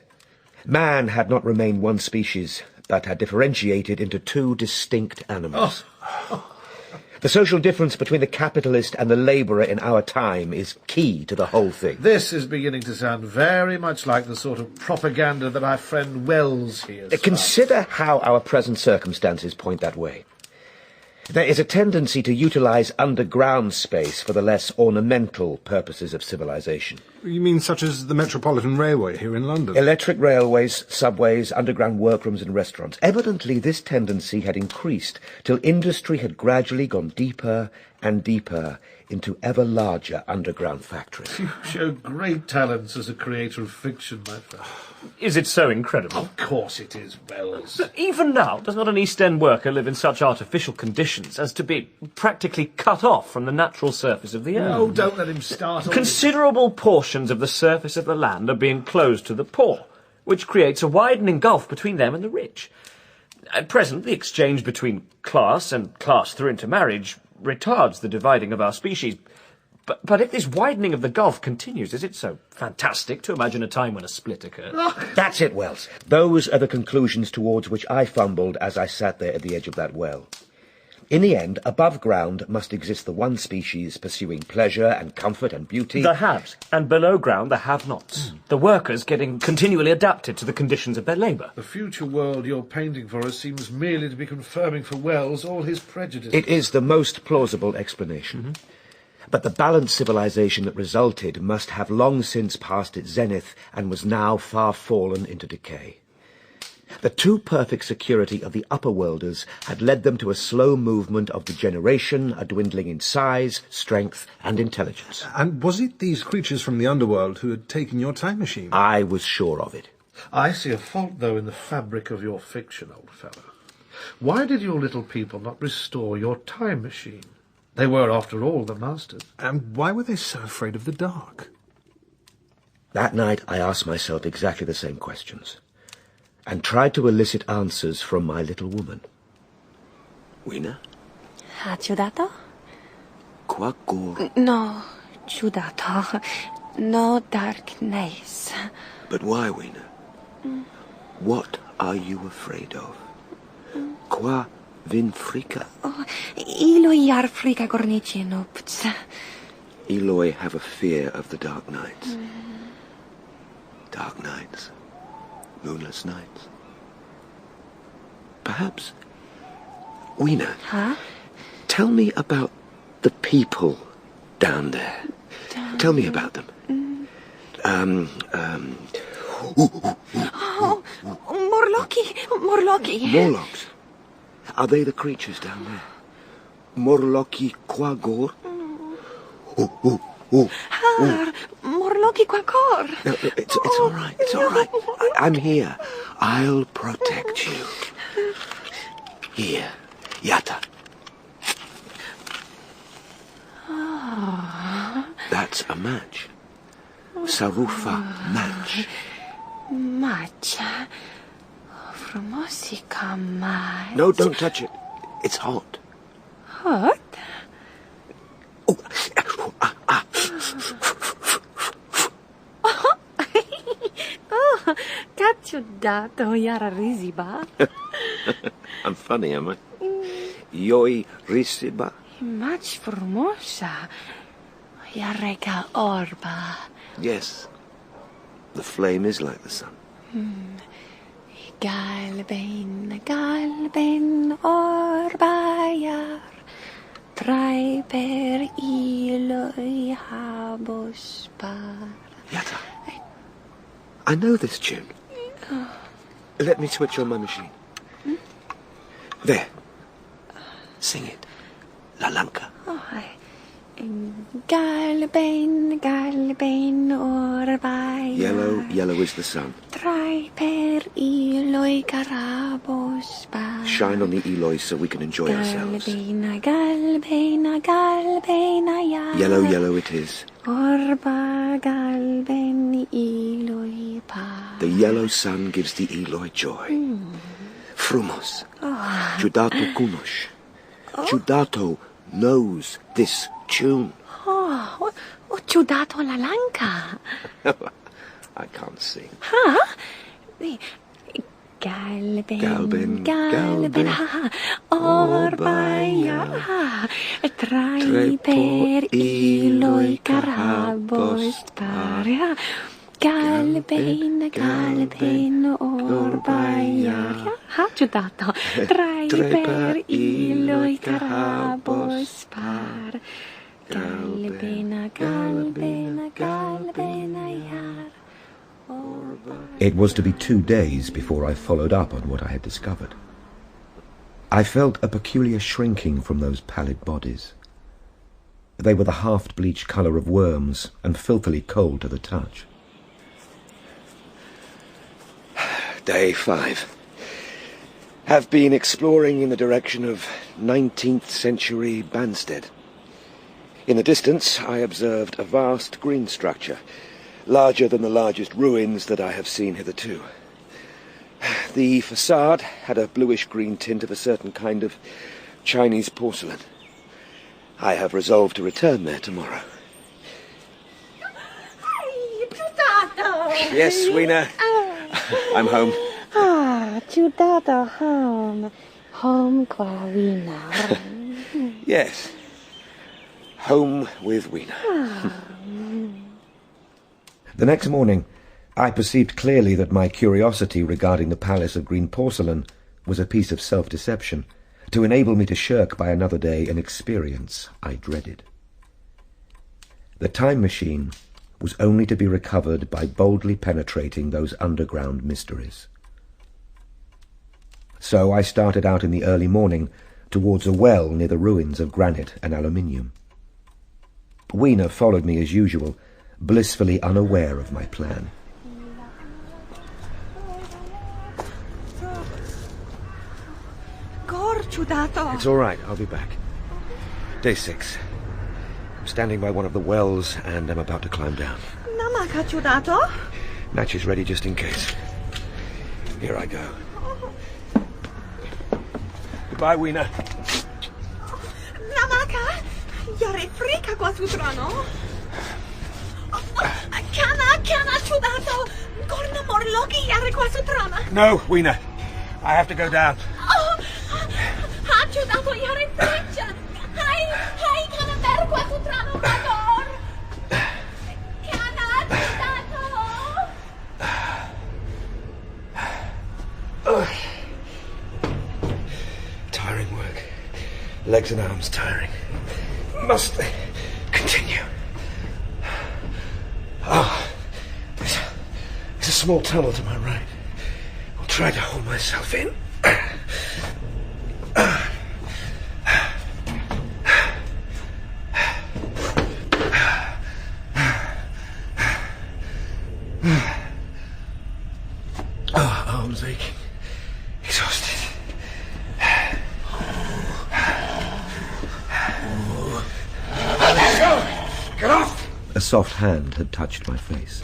S11: Man had not remained one species, but had differentiated into two distinct animals. The social difference between the capitalist and the labourer in our time is key to the whole thing.
S8: This is beginning to sound very much like the sort of propaganda that our friend Wells hears.
S11: Consider how our present circumstances point that way. There is a tendency to utilise underground space for the less ornamental purposes of civilization.
S10: You mean such as the Metropolitan Railway here in London?
S11: Electric railways, subways, underground workrooms and restaurants. Evidently this tendency had increased till industry had gradually gone deeper and deeper into ever larger underground factories.
S8: You show great talents as a creator of fiction, my friend.
S9: Is it so incredible?
S8: Of course it is, Wells.
S9: Even now, does not an East End worker live in such artificial conditions as to be practically cut off from the natural surface of the earth?
S8: Oh, don't let him start on
S9: Considerable portions of the surface of the land are being closed to the poor, which creates a widening gulf between them and the rich. At present, the exchange between class and class through intermarriage retards the dividing of our species. But if this widening of the gulf continues, is it so fantastic to imagine a time when a split occurred?
S11: That's it, Wells. Those are the conclusions towards which I fumbled as I sat there at the edge of that well. In the end, above ground must exist the one species pursuing pleasure and comfort and beauty.
S9: The haves, and below ground the have-nots. The workers getting continually adapted to the conditions of their labour.
S8: The future world you're painting for us seems merely to be confirming for Wells all his prejudices.
S11: It is the most plausible explanation. But the balanced civilization that resulted must have long since passed its zenith and was now far fallen into decay. The too perfect security of the upper-worlders had led them to a slow movement of degeneration, a dwindling in size, strength, and intelligence.
S10: And was it these creatures from the underworld who had taken your time machine?
S11: I was sure of it.
S8: I see a fault, though, in the fabric of your fiction, old fellow. Why did your little people not restore your time machine? They were, after all, the masters.
S10: And why were they so afraid of the dark?
S11: That night I asked myself exactly the same questions, and tried to elicit answers from my little woman.
S12: Weena?
S5: Ciudato?
S12: Qua gore?
S5: No, ciudato. No darkness.
S12: But why, Weena? What are you afraid of? Qua vin frika?
S5: Oh, Eloi ar frika gornici nupts.
S12: Eloi have a fear of the dark nights. Dark nights. Moonless nights. Perhaps... Weena,
S5: Huh?
S12: tell me about the people down there. Tell me about them.
S5: Oh, Morlocki.
S12: Morlocks. Are they the creatures down there? Morlocki qua gore?
S5: Morlocki qua cor.
S12: No, it's all right. It's all right. I'm here. I'll protect you. Here, Yata. That's a match. Sarufa match.
S5: Match. Frumosica match.
S12: No, don't touch it. It's hot.
S5: Hot? Oh, cacciudato, yara risiba.
S12: I'm funny, am I? Yoi risiba.
S5: Match formosa. Yareka orba.
S12: Yes. The flame is like the sun.
S5: Galben orbayar. Trai per iloi habospar.
S12: Yata. I know this tune. Let me switch on my machine. There. Sing it. La Lanka.
S5: Galben orbayar.
S12: Yellow is the sun.
S5: Trai per iloi carabospar.
S12: Shine on the Eloi so we can enjoy ourselves.
S5: Galbena, ya.
S12: Yellow it is.
S5: Orba galben iloi pa.
S12: The yellow sun gives the Eloi joy. Frumos. Judato kunosh. Judato knows this tune.
S5: Oh, Ciudato alla lanca.
S12: I can't sing.
S5: Huh? Galben, galben, ha, orbaia, trai per iloi carabos paria. Galben, galben, orbaia, ha, ciudato, trai per iloi carabos par. Galbena, galbena, galbena, yar.
S11: It was to be 2 days before I followed up on what I had discovered. I felt a peculiar shrinking from those pallid bodies. They were the half-bleached colour of worms and filthily cold to the touch.
S12: Day 5. Have been exploring in the direction of 19th century Banstead. In the distance, I observed a vast green structure, larger than the largest ruins that I have seen hitherto. The facade had a bluish-green tint of a certain kind of Chinese porcelain. I have resolved to return there tomorrow. Yes, Weena. I'm home.
S5: Ciudato home. Home qua Weena.
S12: Yes. Home with Weena.
S11: The next morning, I perceived clearly that my curiosity regarding the palace of green porcelain was a piece of self-deception, to enable me to shirk by another day an experience I dreaded. The time machine was only to be recovered by boldly penetrating those underground mysteries. So I started out in the early morning towards a well near the ruins of granite and aluminium. Weena followed me as usual, blissfully unaware of my plan.
S12: It's all right, I'll be back. Day 6. I'm standing by one of the wells and I'm about to climb down.
S13: Namaka ciudato?
S12: Match is ready just in case. Here I go. Goodbye, Weena.
S13: Namaka? Yare frika qua sutrano? Cana ciudato? Gorna morlogi yare qua sutrana?
S12: No, Weena. I have to go down.
S13: Ha ciudato yare friccia. Hai cana ver qua sutrano mador. Cana ciudato.
S12: Tiring work. Legs and arms tiring. Must continue. Oh, there's a small tunnel to my right. I'll try to hold myself in. Oh, arms aching. Exhausted. Get off!
S11: A soft hand had touched my face.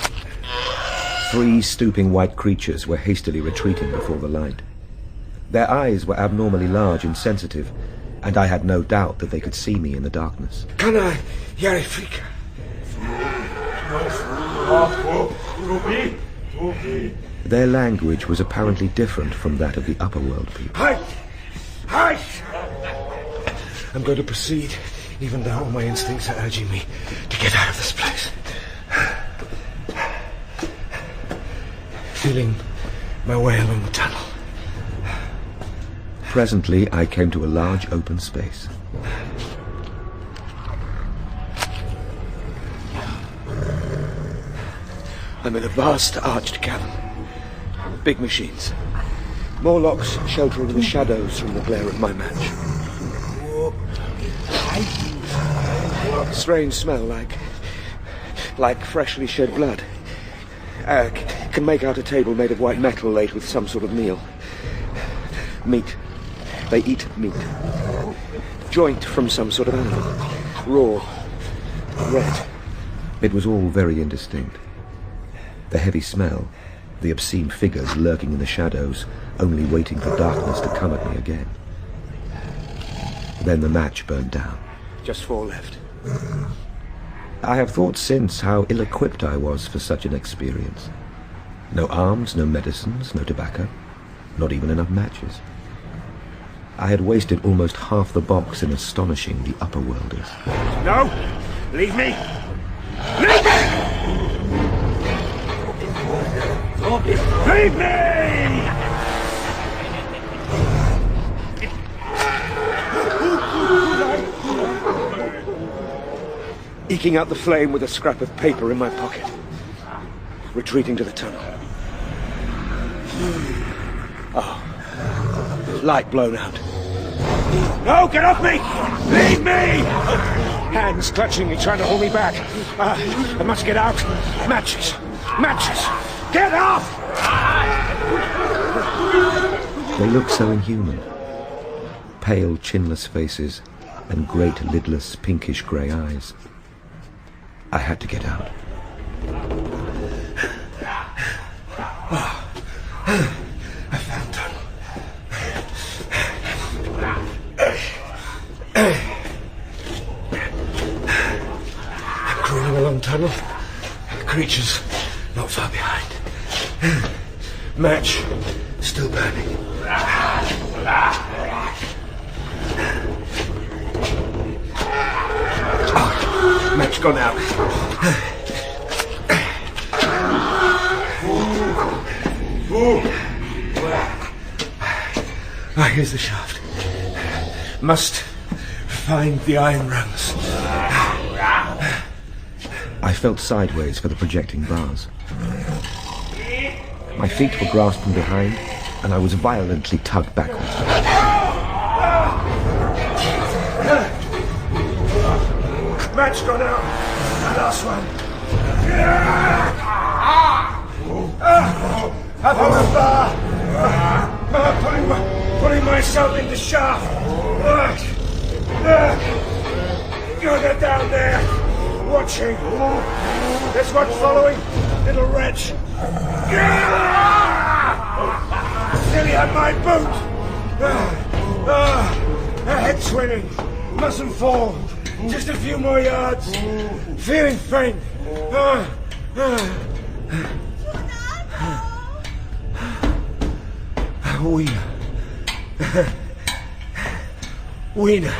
S11: 3 stooping white creatures were hastily retreating before the light. Their eyes were abnormally large and sensitive, and I had no doubt that they could see me in the darkness.
S12: Kana Yarifrika.
S11: Their language was apparently different from that of the upper-world people.
S12: Hi! Hi! I'm going to proceed, even though all my instincts are urging me to get out of this place. Feeling my way along the tunnel.
S11: Presently, I came to a large open space.
S12: I'm in a vast arched cavern. Big machines. More locks sheltering the shadows from the glare of my match. Strange smell, like freshly shed blood. Can make out a table made of white metal laid with some sort of meal. Meat. They eat meat. Joint from some sort of animal. Raw. Red.
S11: It was all very indistinct. The heavy smell, the obscene figures lurking in the shadows, only waiting for darkness to come at me again. Then the match burned down.
S12: Just 4 left.
S11: I have thought since how ill-equipped I was for such an experience. No arms, no medicines, no tobacco, not even enough matches. I had wasted almost half the box in astonishing the upper-worlders.
S12: No! Leave me! Leave me! Leave me! Eking out the flame with a scrap of paper in my pocket. Retreating to the tunnel. Oh. Light blown out. No, get off me! Leave me! Hands clutching me, trying to hold me back. I must get out. Matches! Matches! Get off!
S11: They look so inhuman. Pale, chinless faces and great, lidless, pinkish-grey eyes. I had to get out.
S12: I found tunnel. I'm crawling along tunnel. Creatures not far behind. Match still burning. Oh, match gone out. Ah, here's the shaft. Must find the iron rungs.
S11: I felt sideways for the projecting bars. My feet were grasped from behind, and I was violently tugged backwards.
S12: Match gone out. The last one. Up on the bar. Putting myself in the shaft. You're down there, watching. There's one following, little wretch. Nearly had my boot. Head swimming. Mustn't fall. Just a few more yards. Feeling faint. Wiener. Wiener.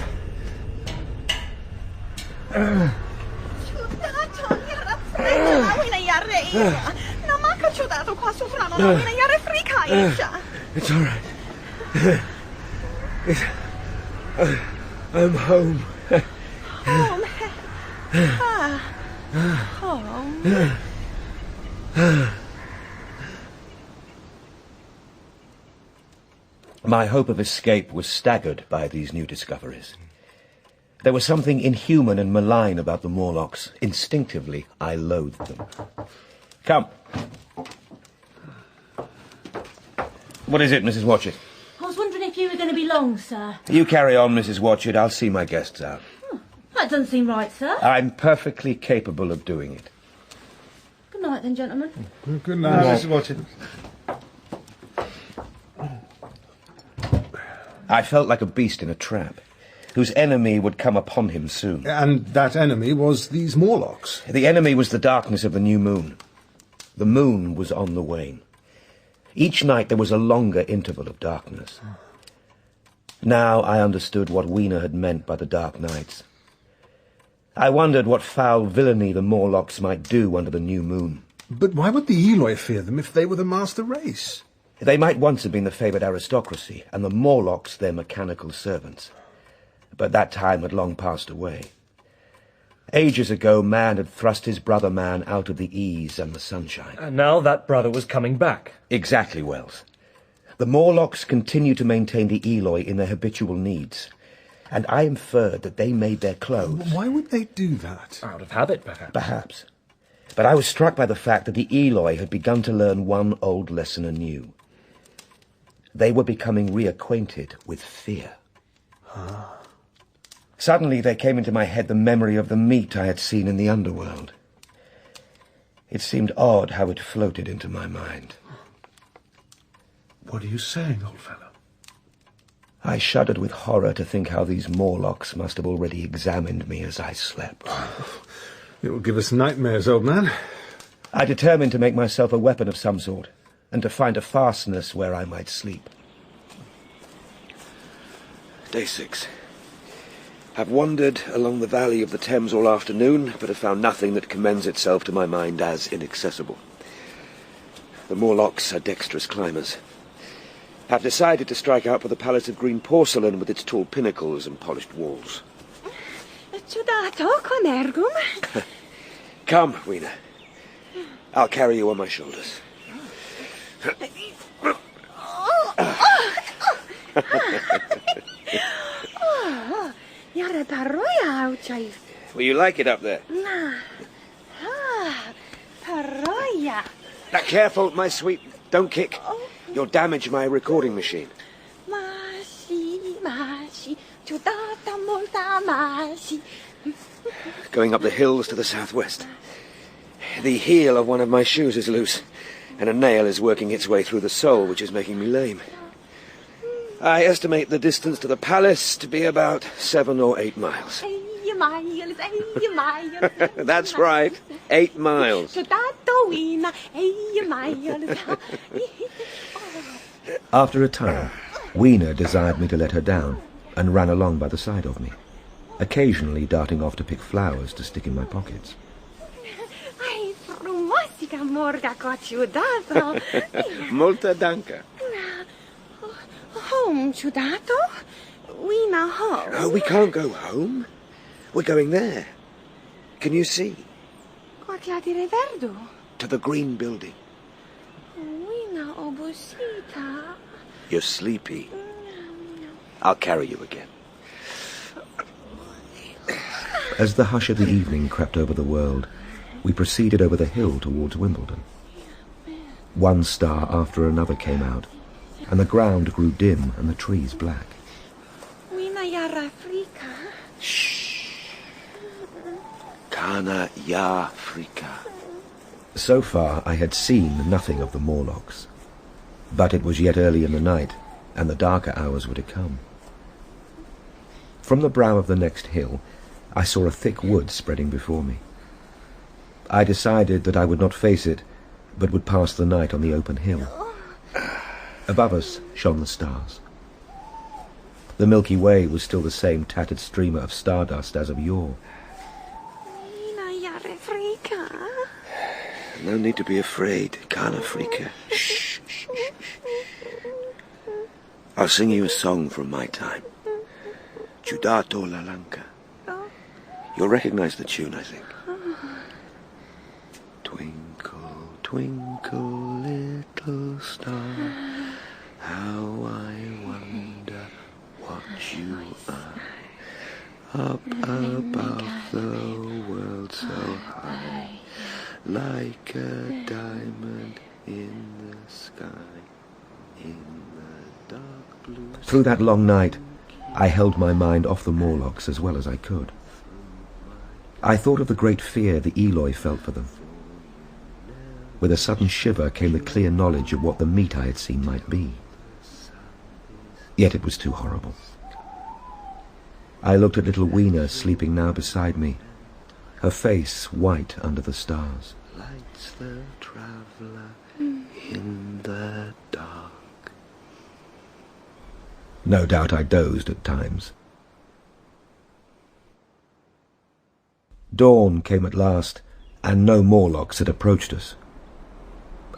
S12: It's all right. I'm home.
S13: Home? Home?
S11: My hope of escape was staggered by these new discoveries. There was something inhuman and malign about the Morlocks. Instinctively, I loathed them. Come. What is it, Mrs. Watchett?
S6: I was wondering if you were going to be long, sir.
S11: You carry on, Mrs. Watchett. I'll see my guests out.
S6: That doesn't seem right, sir.
S11: I'm perfectly capable of doing it.
S6: Good night, then, gentlemen.
S14: Good night, Mrs. Watchett.
S11: I felt like a beast in a trap, whose enemy would come upon him soon.
S10: And that enemy was these Morlocks.
S11: The enemy was the darkness of the new moon. The moon was on the wane. Each night there was a longer interval of darkness. Now I understood what Wiener had meant by the dark nights. I wondered what foul villainy the Morlocks might do under the new moon.
S10: But why would the Eloi fear them if they were the master race?
S11: They might once have been the favoured aristocracy, and the Morlocks their mechanical servants. But that time had long passed away. Ages ago, man had thrust his brother man out of the ease and the sunshine.
S9: And now that brother was coming back.
S11: Exactly, Wells. The Morlocks continue to maintain the Eloi in their habitual needs, and I inferred that they made their clothes.
S10: Why would they do that?
S9: Out of habit, perhaps.
S11: Perhaps. But I was struck by the fact that the Eloi had begun to learn one old lesson anew. They were becoming reacquainted with fear. Suddenly there came into my head the memory of the meat I had seen in the underworld. It seemed odd how it floated into my mind.
S10: What are you saying, old fellow?
S11: I shuddered with horror to think how these Morlocks must have already examined me as I slept.
S10: It will give us nightmares, old man.
S11: I determined to make myself a weapon of some sort, and to find a fastness where I might sleep.
S12: Day 6. I've wandered along the valley of the Thames all afternoon, but have found nothing that commends itself to my mind as inaccessible. The Morlocks are dexterous climbers. I've decided to strike out for the Palace of Green Porcelain with its tall pinnacles and polished walls. Come, Weena. I'll carry you on my shoulders. Well, you like it up there? Now, careful, my sweet. Don't kick. You'll damage my recording machine. Going up the hills to the southwest. The heel of one of my shoes is loose, and a nail is working its way through the sole, which is making me lame. I estimate the distance to the palace to be about 7 or 8 miles. That's right, 8 miles.
S11: After a time, Weena desired me to let her down, and ran along by the side of me, occasionally darting off to pick flowers to stick in my pockets.
S12: Molta danka.
S13: Home, ciudato? Weena home.
S12: No, we can't go home. We're going there. Can you see? To the green building.
S13: Weena obusita.
S12: You're sleepy. I'll carry you again.
S11: As the hush of the evening crept over the world, we proceeded over the hill towards Wimbledon. One star after another came out, and the ground grew dim and the trees black.
S12: Shh. Kana ya Afrika.
S11: So far I had seen nothing of the Morlocks, but it was yet early in the night, and the darker hours were to come. From the brow of the next hill, I saw a thick wood spreading before me. I decided that I would not face it, but would pass the night on the open hill. Above us shone the stars. The Milky Way was still the same tattered streamer of stardust as of yore.
S12: No need to be afraid, Kana Afrika. Shh, shh, shh. I'll sing you a song from my time. Ciudato Lalanka. You'll recognize the tune, I think. Twinkle, twinkle, little star, how I wonder what you are. Up above the world so high, like a diamond in the sky, in the dark blue.
S11: Through that long night, I held my mind off the Morlocks as well as I could. I thought of the great fear the Eloi felt for them. With a sudden shiver came the clear knowledge of what the meat I had seen might be. Yet it was too horrible. I looked at little Weena sleeping now beside me, her face white under the stars.
S12: Lights the traveller in the dark.
S11: No doubt I dozed at times. Dawn came at last, and no Morlocks had approached us.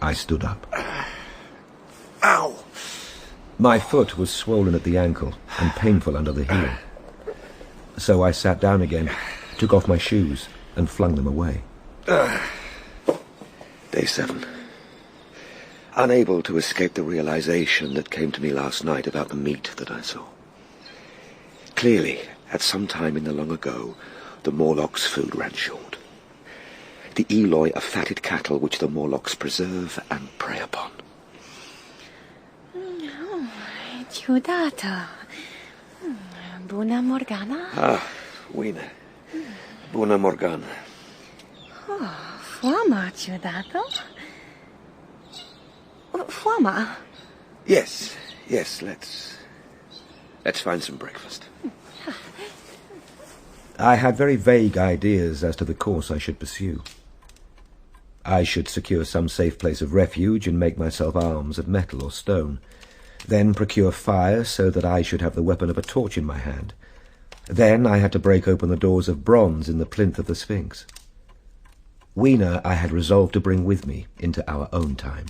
S11: I stood up.
S12: Ow!
S11: My foot was swollen at the ankle and painful under the heel. So I sat down again, took off my shoes, and flung them away.
S12: Day 7. Unable to escape the realization that came to me last night about the meat that I saw. Clearly, at some time in the long ago, the Morlocks' food ran short. The Eloi are fatted cattle which the Morlocks preserve and prey upon.
S13: Ciudato. Buona Morgana.
S12: Ah, Weena. Buona Morgana.
S13: Oh, Fuama, Ciudato. Fuama.
S12: Yes, let's find some breakfast.
S11: I had very vague ideas as to the course I should pursue. I should secure some safe place of refuge and make myself arms of metal or stone, then procure fire so that I should have the weapon of a torch in my hand. Then I had to break open the doors of bronze in the plinth of the Sphinx. Weena I had resolved to bring with me into our own time.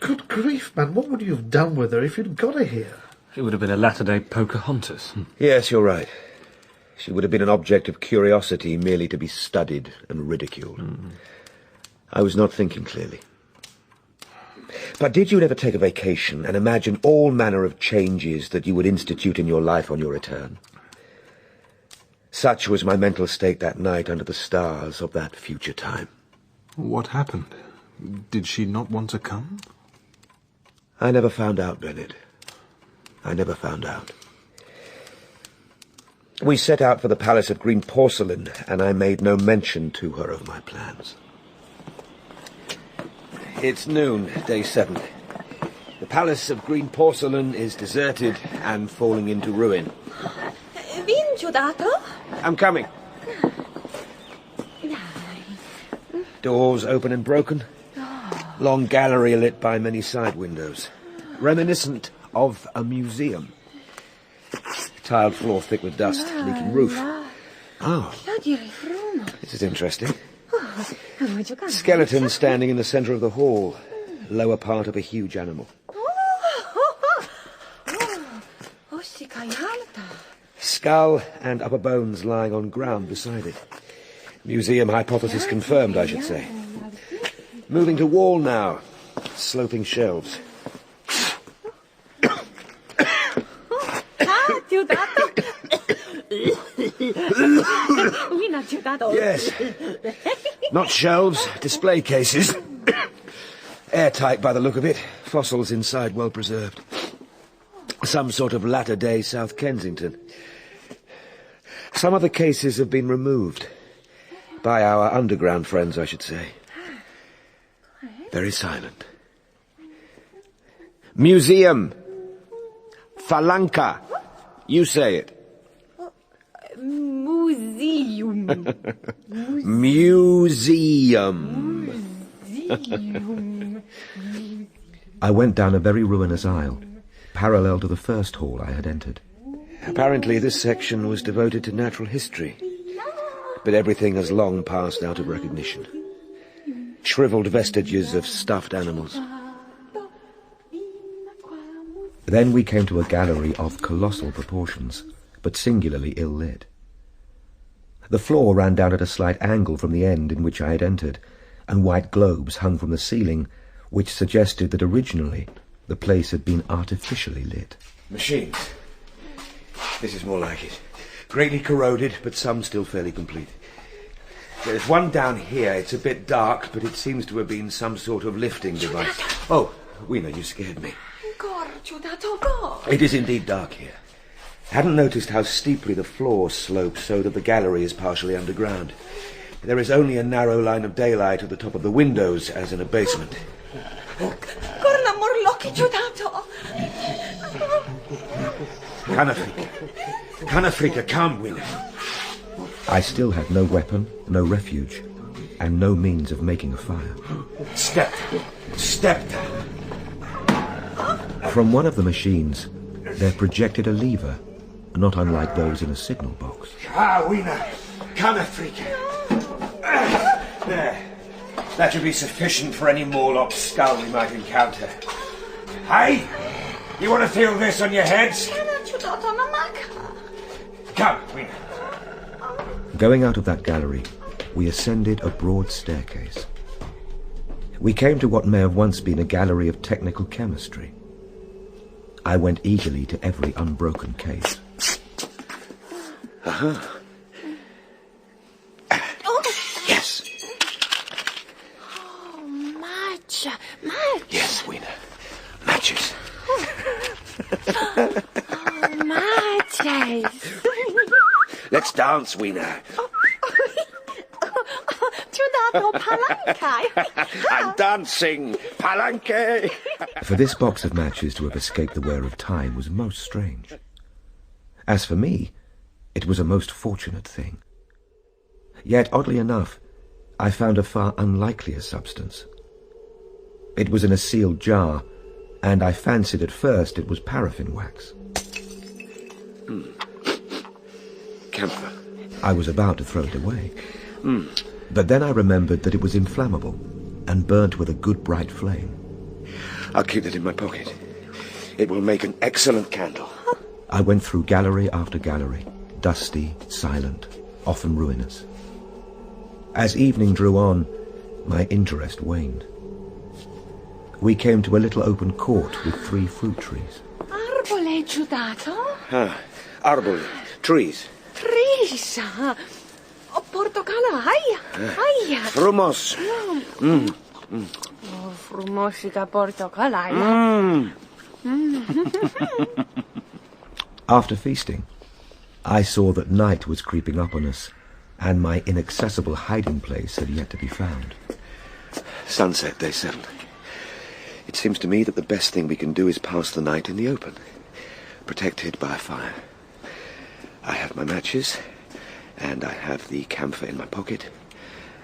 S14: Good grief, man, what would you have done with her if you'd got her here?
S9: It would have been a latter-day Pocahontas.
S11: Yes, you're right. She would have been an object of curiosity merely to be studied and ridiculed. I was not thinking clearly. But did you never take a vacation and imagine all manner of changes that you would institute in your life on your return? Such was my mental state that night under the stars of that future time.
S10: What happened? Did she not want to come?
S11: I never found out, Bennett. I never found out. We set out for the Palace of Green Porcelain, and I made no mention to her of my plans. It's noon, day 7. The Palace of Green Porcelain is deserted and falling into ruin.
S13: Vincio dato?
S11: I'm coming. Doors open and broken. Long gallery lit by many side windows. Reminiscent of a museum. Tiled floor thick with dust, leaking roof. Oh, this is interesting. Skeleton standing in the centre of the hall. Lower part of a huge animal. Skull and upper bones lying on ground beside it. Museum hypothesis confirmed, I should say. Moving to wall now. Sloping shelves. Yes. Not shelves, display cases. Airtight by the look of it. Fossils inside well preserved. Some sort of latter-day South Kensington. Some of the cases have been removed. By our underground friends, I should say. Very silent. Museum. Falanka. You say it.
S13: Museum.
S11: Museum. I went down a very ruinous aisle, parallel to the first hall I had entered. Apparently this section was devoted to natural history, but everything has long passed out of recognition. Shriveled vestiges of stuffed animals. Then we came to a gallery of colossal proportions, but singularly ill-lit. The floor ran down at a slight angle from the end in which I had entered, and white globes hung from the ceiling, which suggested that originally the place had been artificially lit. Machines. This is more like it. Greatly corroded, but some still fairly complete. There's one down here. It's a bit dark, but it seems to have been some sort of lifting device. Oh, Weena, you scared me. It is indeed dark here. Hadn't noticed how steeply the floor slopes so that the gallery is partially underground. There is only a narrow line of daylight at the top of the windows, as in a basement. Canafrica, come, Weena. I still had no weapon, no refuge, and no means of making a fire. Step. From one of the machines, there projected a lever, not unlike those in a signal box. Weena, Canafrica. There. That should be sufficient for any Morlock skull we might encounter. Hey! You want to feel this on your heads? Come, Weena. Going out of that gallery, we ascended a broad staircase. We came to what may have once been a gallery of technical chemistry. I went eagerly to every unbroken case. Yes. Yes, Weena. Matches.
S13: Matches.
S11: Let's dance, Weena. I'm dancing, palanque. For this box of matches to have escaped the wear of time was most strange. As for me, It was a most fortunate thing. Yet, oddly enough, I found a far unlikelier substance. It was in a sealed jar, and I fancied at first it was paraffin wax.
S12: Camphor.
S11: I was about to throw it away. But then I remembered that it was inflammable and burnt with a good bright flame.
S12: I'll keep it in my pocket. It will make an excellent candle.
S11: I went through gallery after gallery, dusty, silent, often ruinous. As evening drew on, my interest waned. We came to a little open court with 3 fruit trees.
S13: Arbole giudato?
S12: Arbole. Trees.
S13: Trees. Portocalo, ai.
S12: Frumos.
S13: Frumosita portocalo.
S11: After feasting, I saw that night was creeping up on us, and my inaccessible hiding place had yet to be found.
S12: Sunset, day 7. It seems to me that the best thing we can do is pass the night in the open, protected by a fire. I have my matches, and I have the camphor in my pocket,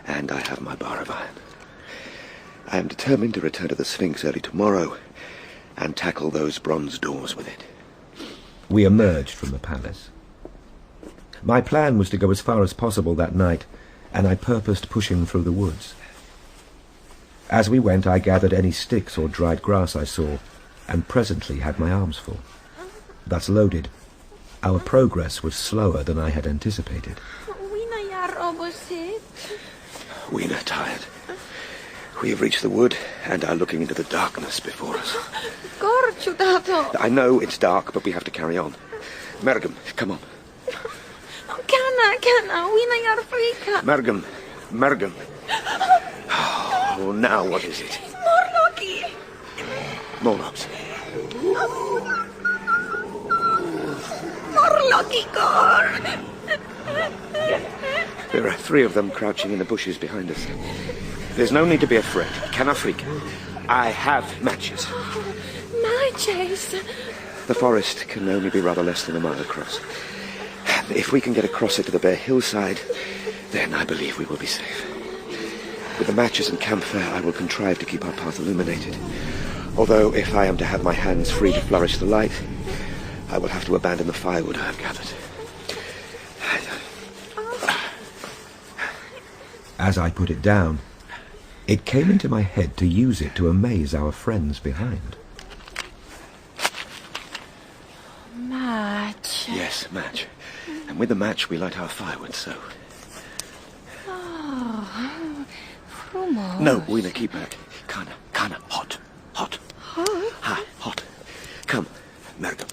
S12: and I have my bar of iron. I am determined to return to the Sphinx early tomorrow and tackle those bronze doors with it.
S11: We emerged from the palace. My plan was to go as far as possible that night, and I purposed pushing through the woods. As we went, I gathered any sticks or dried grass I saw, and presently had my arms full. Thus loaded, our progress was slower than I had anticipated.
S12: We're tired. We have reached the wood and are looking into the darkness before us. I know it's dark, but we have to carry on. Mergum, come on.
S13: Kana, wina yar frika.
S12: Mergum. Oh, now what is it? Morlocks.
S13: Morlocki gor.
S12: There are 3 of them crouching in the bushes behind us. There's no need to be afraid. Can Africa? I have matches.
S13: Matches?
S12: The forest can only be rather less than a mile across. If we can get across it to the bare hillside, then I believe we will be safe. With the matches and camphor, I will contrive to keep our path illuminated. Although, if I am to have my hands free to flourish the light, I will have to abandon the firewood I have gathered.
S11: As I put it down, it came into my head to use it to amaze our friends behind.
S13: Match.
S12: Yes, match. And with the match, we light our firewood, so...
S13: Frumos.
S12: No, Weena, keep back. Kana, hot.
S13: Hot?
S12: Hot. Come, Mergum.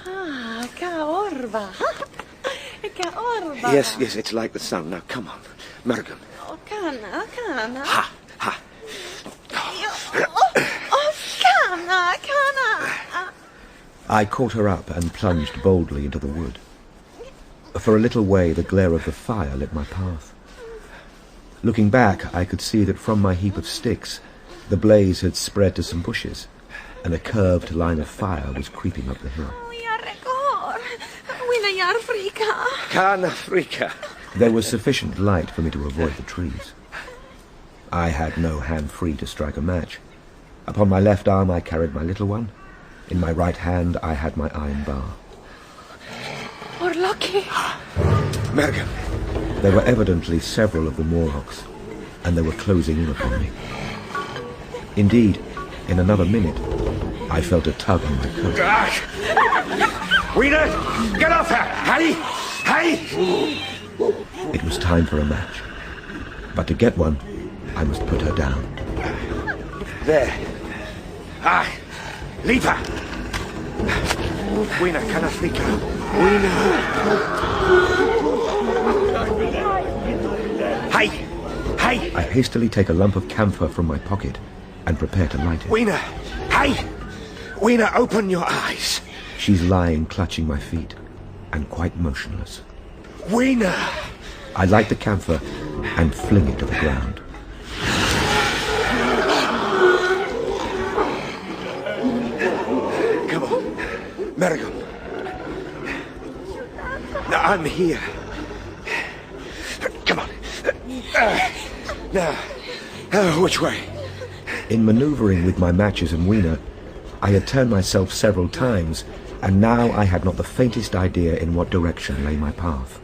S13: Ka orva.
S12: Yes, it's like the sun. Now, come on. Mergum.
S13: Kana.
S12: Ha.
S13: Kana.
S11: I caught her up and plunged boldly into the wood. For a little way, the glare of the fire lit my path. Looking back, I could see that from my heap of sticks, the blaze had spread to some bushes, and a curved line of fire was creeping up the hill.
S12: Kana Frika.
S11: There was sufficient light for me to avoid the trees. I had no hand free to strike a match. Upon my left arm I carried my little one. In my right hand I had my iron bar.
S13: Orloki.
S12: Mergum.
S11: There were evidently several of the Morlocks, and they were closing in upon me. Indeed, in another minute, I felt a tug on my coat.
S12: Weena, get off her! Hey!
S11: It was time for a match. But to get one, I must put her down.
S12: There. Leave her! Weena, can I flick her? Weena! Hey!
S11: I hastily take a lump of camphor from my pocket and prepare to light it.
S12: Weena! Hey! Weena, open your eyes!
S11: She's lying clutching my feet and quite motionless.
S12: Weena!
S11: I light the camphor and fling it to the ground.
S12: Come on, Mergum. I'm here. Come on. Now, which way?
S11: In manoeuvring with my matches and Weena, I had turned myself several times, and now I had not the faintest idea in what direction lay my path.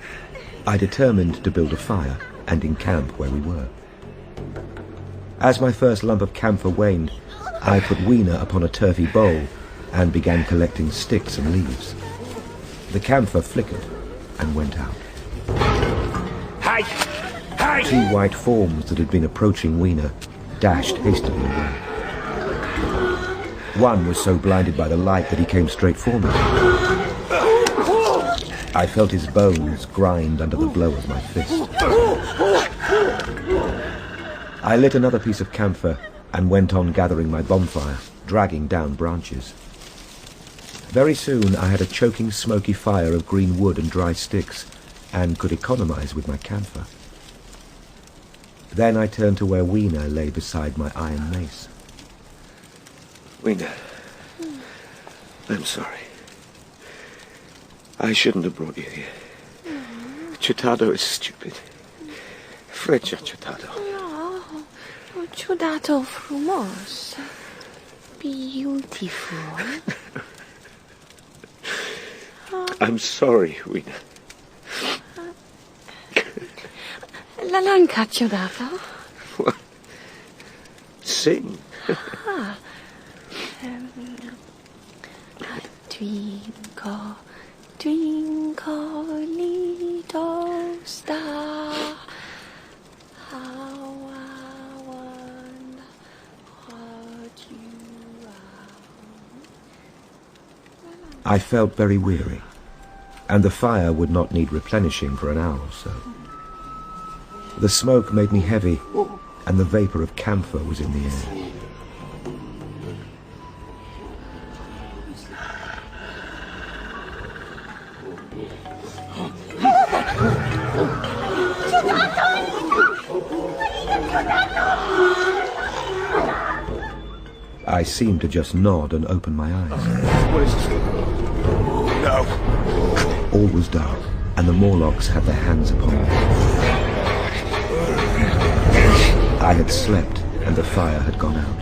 S11: I determined to build a fire and encamp where we were. As my first lump of camphor waned, I put Weena upon a turfy bowl and began collecting sticks and leaves. The camphor flickered and went out.
S12: Hey! Hey!
S11: Two white forms that had been approaching Weena dashed hastily away. One was so blinded by the light that he came straight for me. I felt his bones grind under the blow of my fist. I lit another piece of camphor and went on gathering my bonfire, dragging down branches. Very soon I had a choking, smoky fire of green wood and dry sticks, and could economize with my camphor. Then I turned to where Weena lay beside my iron mace.
S12: Weena, I'm sorry. I shouldn't have brought you here. Ciudado is stupid. Freccia Ciudado.
S5: No, Ciudado frumos. Beautiful.
S12: I'm sorry, Weena.
S5: La lanca Ciudado.
S12: What? Sing.
S5: Twinkle, twinkle, little star, how I wonder what you are.
S11: I felt very weary, and the fire would not need replenishing for an hour or so. The smoke made me heavy, and the vapour of camphor was in the air. I seemed to just nod and open my eyes.
S12: What is this? No.
S11: All was dark, and the Morlocks had their hands upon me. I had slept, and the fire had gone out.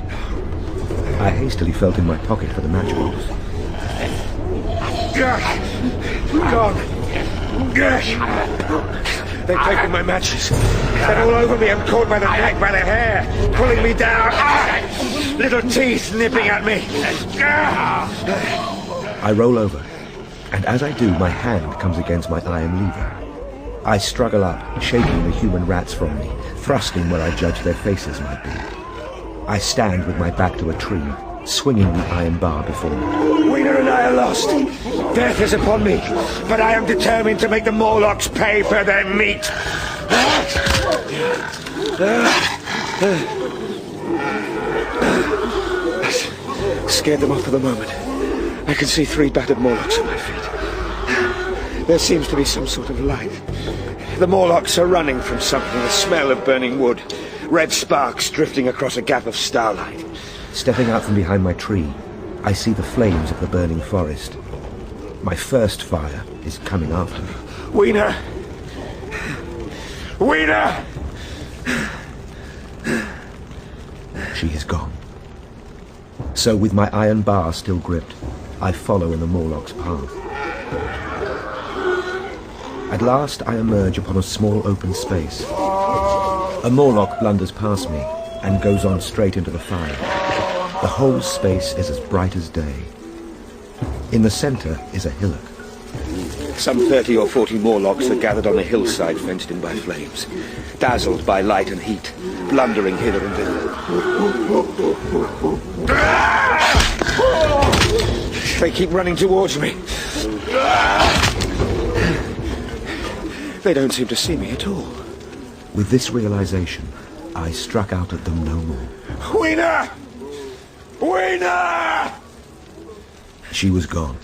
S11: I hastily felt in my pocket for the matchbox.
S12: Gone. They've taken my matches. They're all over me. I'm caught by the neck, by the hair, pulling me down. Little teeth nipping at me.
S11: I roll over, and as I do, my hand comes against my iron lever. I struggle up, shaking the human rats from me, thrusting where I judge their faces might be. I stand with my back to a tree, swinging the iron bar before me.
S12: Weena and I are lost. Death is upon me, but I am determined to make the Morlocks pay for their meat. Scared them off for the moment. I can see 3 battered Morlocks at my feet. There seems to be some sort of light. The Morlocks are running from something, the smell of burning wood. Red sparks drifting across a gap of starlight.
S11: Stepping out from behind my tree, I see the flames of the burning forest. My first fire is coming after me.
S12: Weena! Weena!
S11: She is gone. So with my iron bar still gripped, I follow in the Morlock's path. At last I emerge upon a small open space. A Morlock blunders past me and goes on straight into the fire. The whole space is as bright as day. In the centre is a hillock.
S12: Some 30 or 40 Morlocks are gathered on a hillside fenced in by flames, dazzled by light and heat, blundering hither and thither. They keep running towards me. They don't seem to see me at all.
S11: With this realization, I struck out at them no more.
S12: Weena! Weena!
S11: She was gone.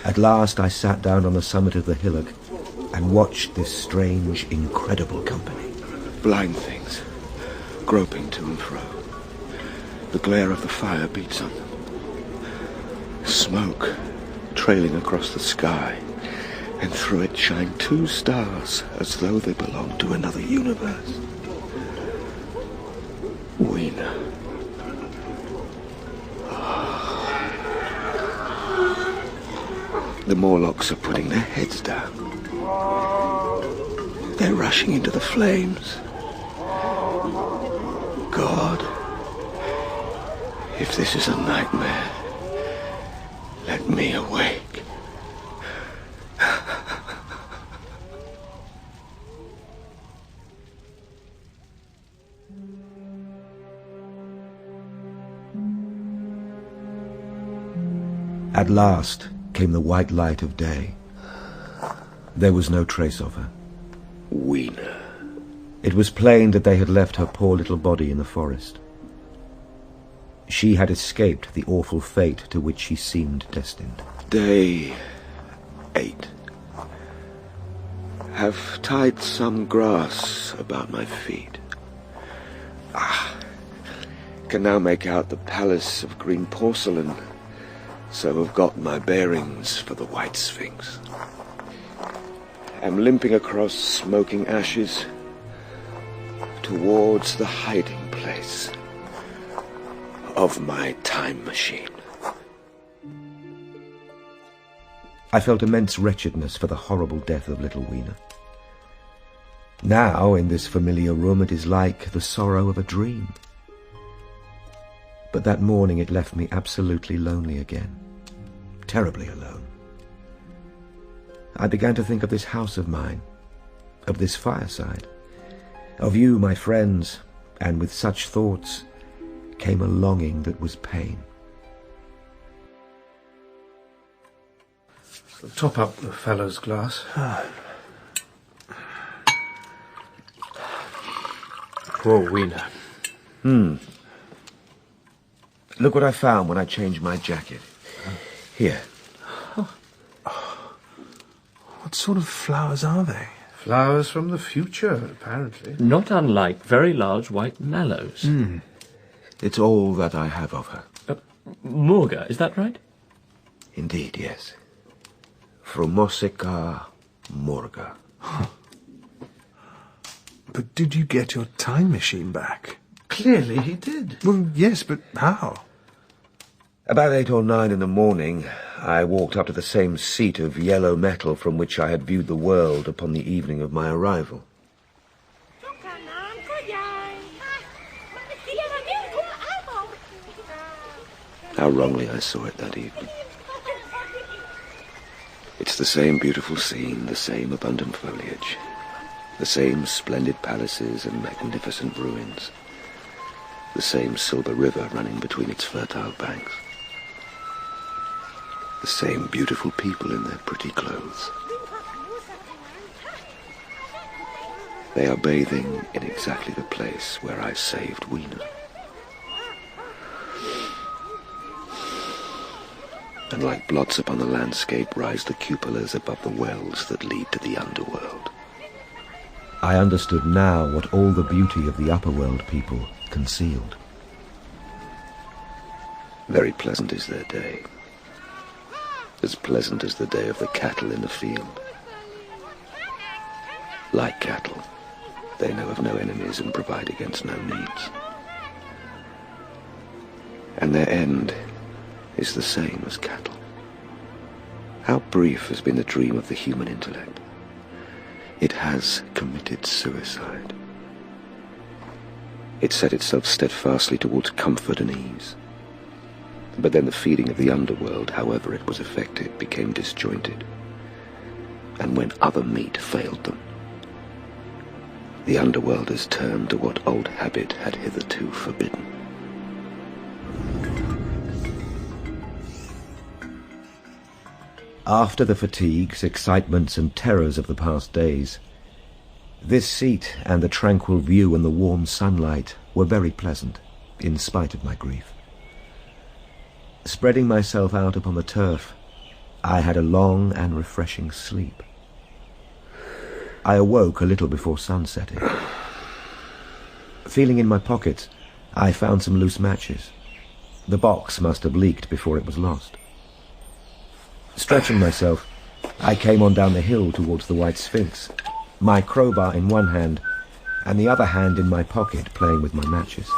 S11: At last I sat down on the summit of the hillock and watched this strange, incredible company.
S12: Blind things, groping to and fro. The glare of the fire beats on them. Smoke trailing across the sky, and through it shine two stars as though they belonged to another universe. Weena. The Morlocks are putting their heads down. They're rushing into the flames. God, if this is a nightmare, let me awake.
S11: At last came the white light of day. There was no trace of her.
S12: Weena.
S11: It was plain that they had left her poor little body in the forest. She had escaped the awful fate to which she seemed destined.
S12: Day 8. Have tied some grass about my feet. Can now make out the palace of green porcelain, so have got my bearings for the White Sphinx. Am limping across smoking ashes towards the hiding place of my time machine.
S11: I felt immense wretchedness for the horrible death of little Weena. Now, in this familiar room, it is like the sorrow of a dream. But that morning it left me absolutely lonely again. Terribly alone. I began to think of this house of mine, of this fireside, of you, my friends, and with such thoughts came a longing that was pain.
S14: Top up the fellow's glass.
S7: Poor Weena.
S11: Look what I found when I changed my jacket. Here.
S10: What sort of flowers are they?
S14: Flowers from the future, apparently.
S9: Not unlike very large white mallows.
S11: It's all that I have of her.
S9: Morga, is that right?
S11: Indeed, yes. Frumosica Morga.
S10: But did you get your time machine back?
S14: Clearly he did.
S10: Well, yes, but how?
S11: About 8 or 9 in the morning, I walked up to the same seat of yellow metal from which I had viewed the world upon the evening of my arrival.
S12: How wrongly I saw it that evening. It's the same beautiful scene, the same abundant foliage, the same splendid palaces and magnificent ruins, the same silver river running between its fertile banks, the same beautiful people in their pretty clothes. They are bathing in exactly the place where I saved Weena. And like blots upon the landscape rise the cupolas above the wells that lead to the underworld.
S11: I understood now what all the beauty of the upperworld people concealed.
S12: Very pleasant is their day. As pleasant as the day of the cattle in the field. Like cattle, they know of no enemies and provide against no needs. And their end is the same as cattle. How brief has been the dream of the human intellect. It has committed suicide. It set itself steadfastly towards comfort and ease. But then the feeding of the underworld, however it was effected, became disjointed. And when other meat failed them, the underworlders turned to what old habit had hitherto forbidden.
S11: After the fatigues, excitements, and terrors of the past days, this seat and the tranquil view and the warm sunlight were very pleasant, in spite of my grief. Spreading myself out upon the turf, I had a long and refreshing sleep. I awoke a little before sunsetting. Feeling in my pockets, I found some loose matches. The box must have leaked before it was lost. Stretching myself, I came on down the hill towards the White Sphinx, my crowbar in one hand and the other hand in my pocket, playing with my matches.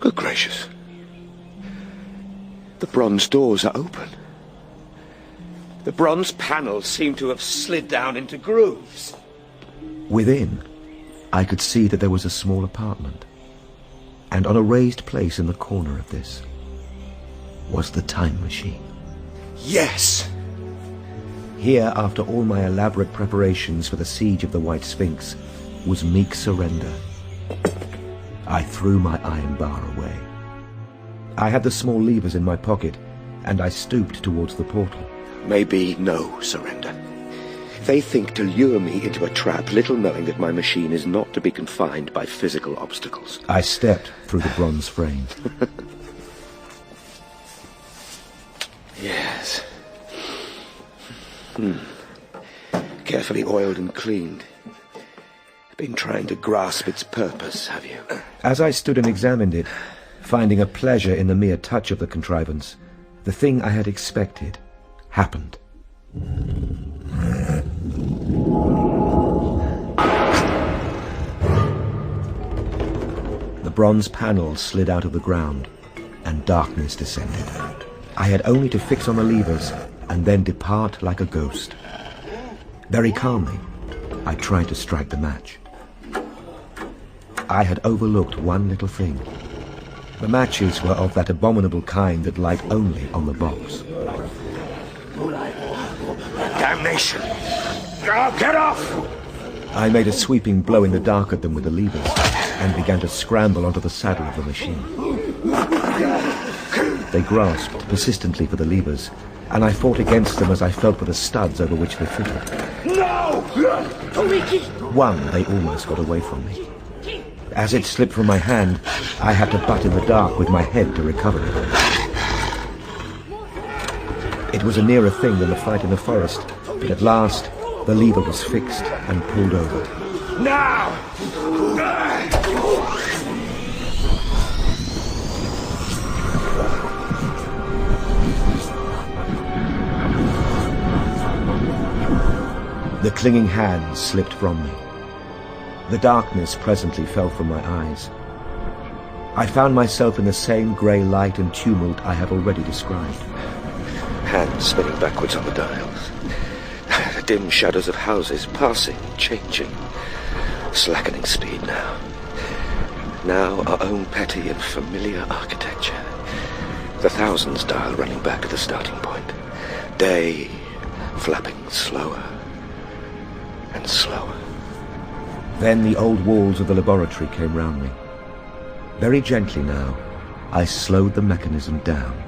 S12: Good gracious. The bronze doors are open. The bronze panels seem to have slid down into grooves.
S11: Within, I could see that there was a small apartment, and on a raised place in the corner of this was the time machine.
S12: Yes!
S11: Here, after all my elaborate preparations for the siege of the White Sphinx, was meek surrender. I threw my iron bar away. I had the small levers in my pocket, and I stooped towards the portal.
S12: Maybe no surrender. They think to lure me into a trap, little knowing that my machine is not to be confined by physical obstacles.
S11: I stepped through the bronze frame.
S12: Yes. Carefully oiled and cleaned. Been trying to grasp its purpose, have you?
S11: As I stood and examined it, finding a pleasure in the mere touch of the contrivance, the thing I had expected happened. The bronze panels slid out of the ground, and darkness descended. I had only to fix on the levers and then depart like a ghost. Very calmly, I tried to strike the match. I had overlooked one little thing. The matches were of that abominable kind that light only on the box.
S12: Damnation! Get off!
S11: I made a sweeping blow in the dark at them with the levers and began to scramble onto the saddle of the machine. They grasped persistently for the levers, and I fought against them as I felt for the studs over which they fitted.
S12: No!
S11: One, they almost got away from me. As it slipped from my hand, I had to butt in the dark with my head to recover it. It was a nearer thing than the fight in the forest, but at last the lever was fixed and pulled over.
S12: Now!
S11: The clinging hands slipped from me. The darkness presently fell from my eyes. I found myself in the same grey light and tumult I have already described.
S12: Hands spinning backwards on the dials. The dim shadows of houses passing, changing, slackening speed now. Now our own petty and familiar architecture. The thousands dial running back to the starting point. Day flapping slower and slower.
S11: Then the old walls of the laboratory came round me. Very gently now, I slowed the mechanism down.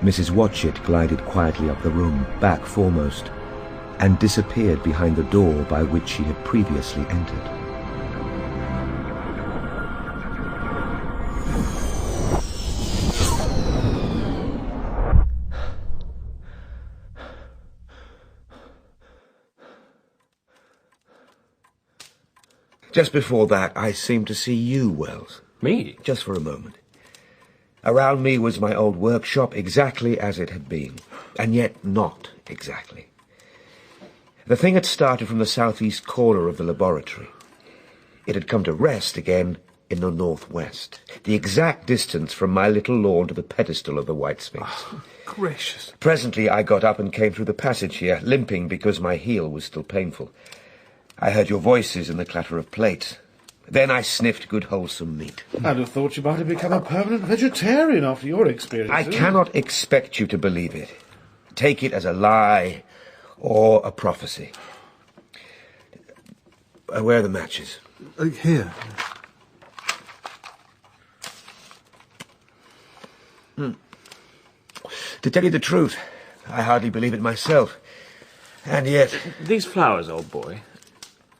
S11: Mrs. Watchett glided quietly up the room, back foremost, and disappeared behind the door by which she had previously entered. Just before that, I seemed to see you, Wells.
S9: Me?
S11: Just for a moment. Around me was my old workshop, exactly as it had been, and yet not exactly. The thing had started from the southeast corner of the laboratory. It had come to rest again in the northwest, the exact distance from my little lawn to the pedestal of the White Sphinx.
S10: Oh, gracious.
S11: Presently I got up and came through the passage here, limping because my heel was still painful. I heard your voices and the clatter of plates. Then I sniffed good wholesome meat.
S14: I'd have thought you might have become a permanent vegetarian after your experience.
S11: I cannot expect you to believe it. Take it as a lie or a prophecy. Where are the matches?
S10: Here.
S11: To tell you the truth, I hardly believe it myself. And yet...
S9: These flowers, old boy,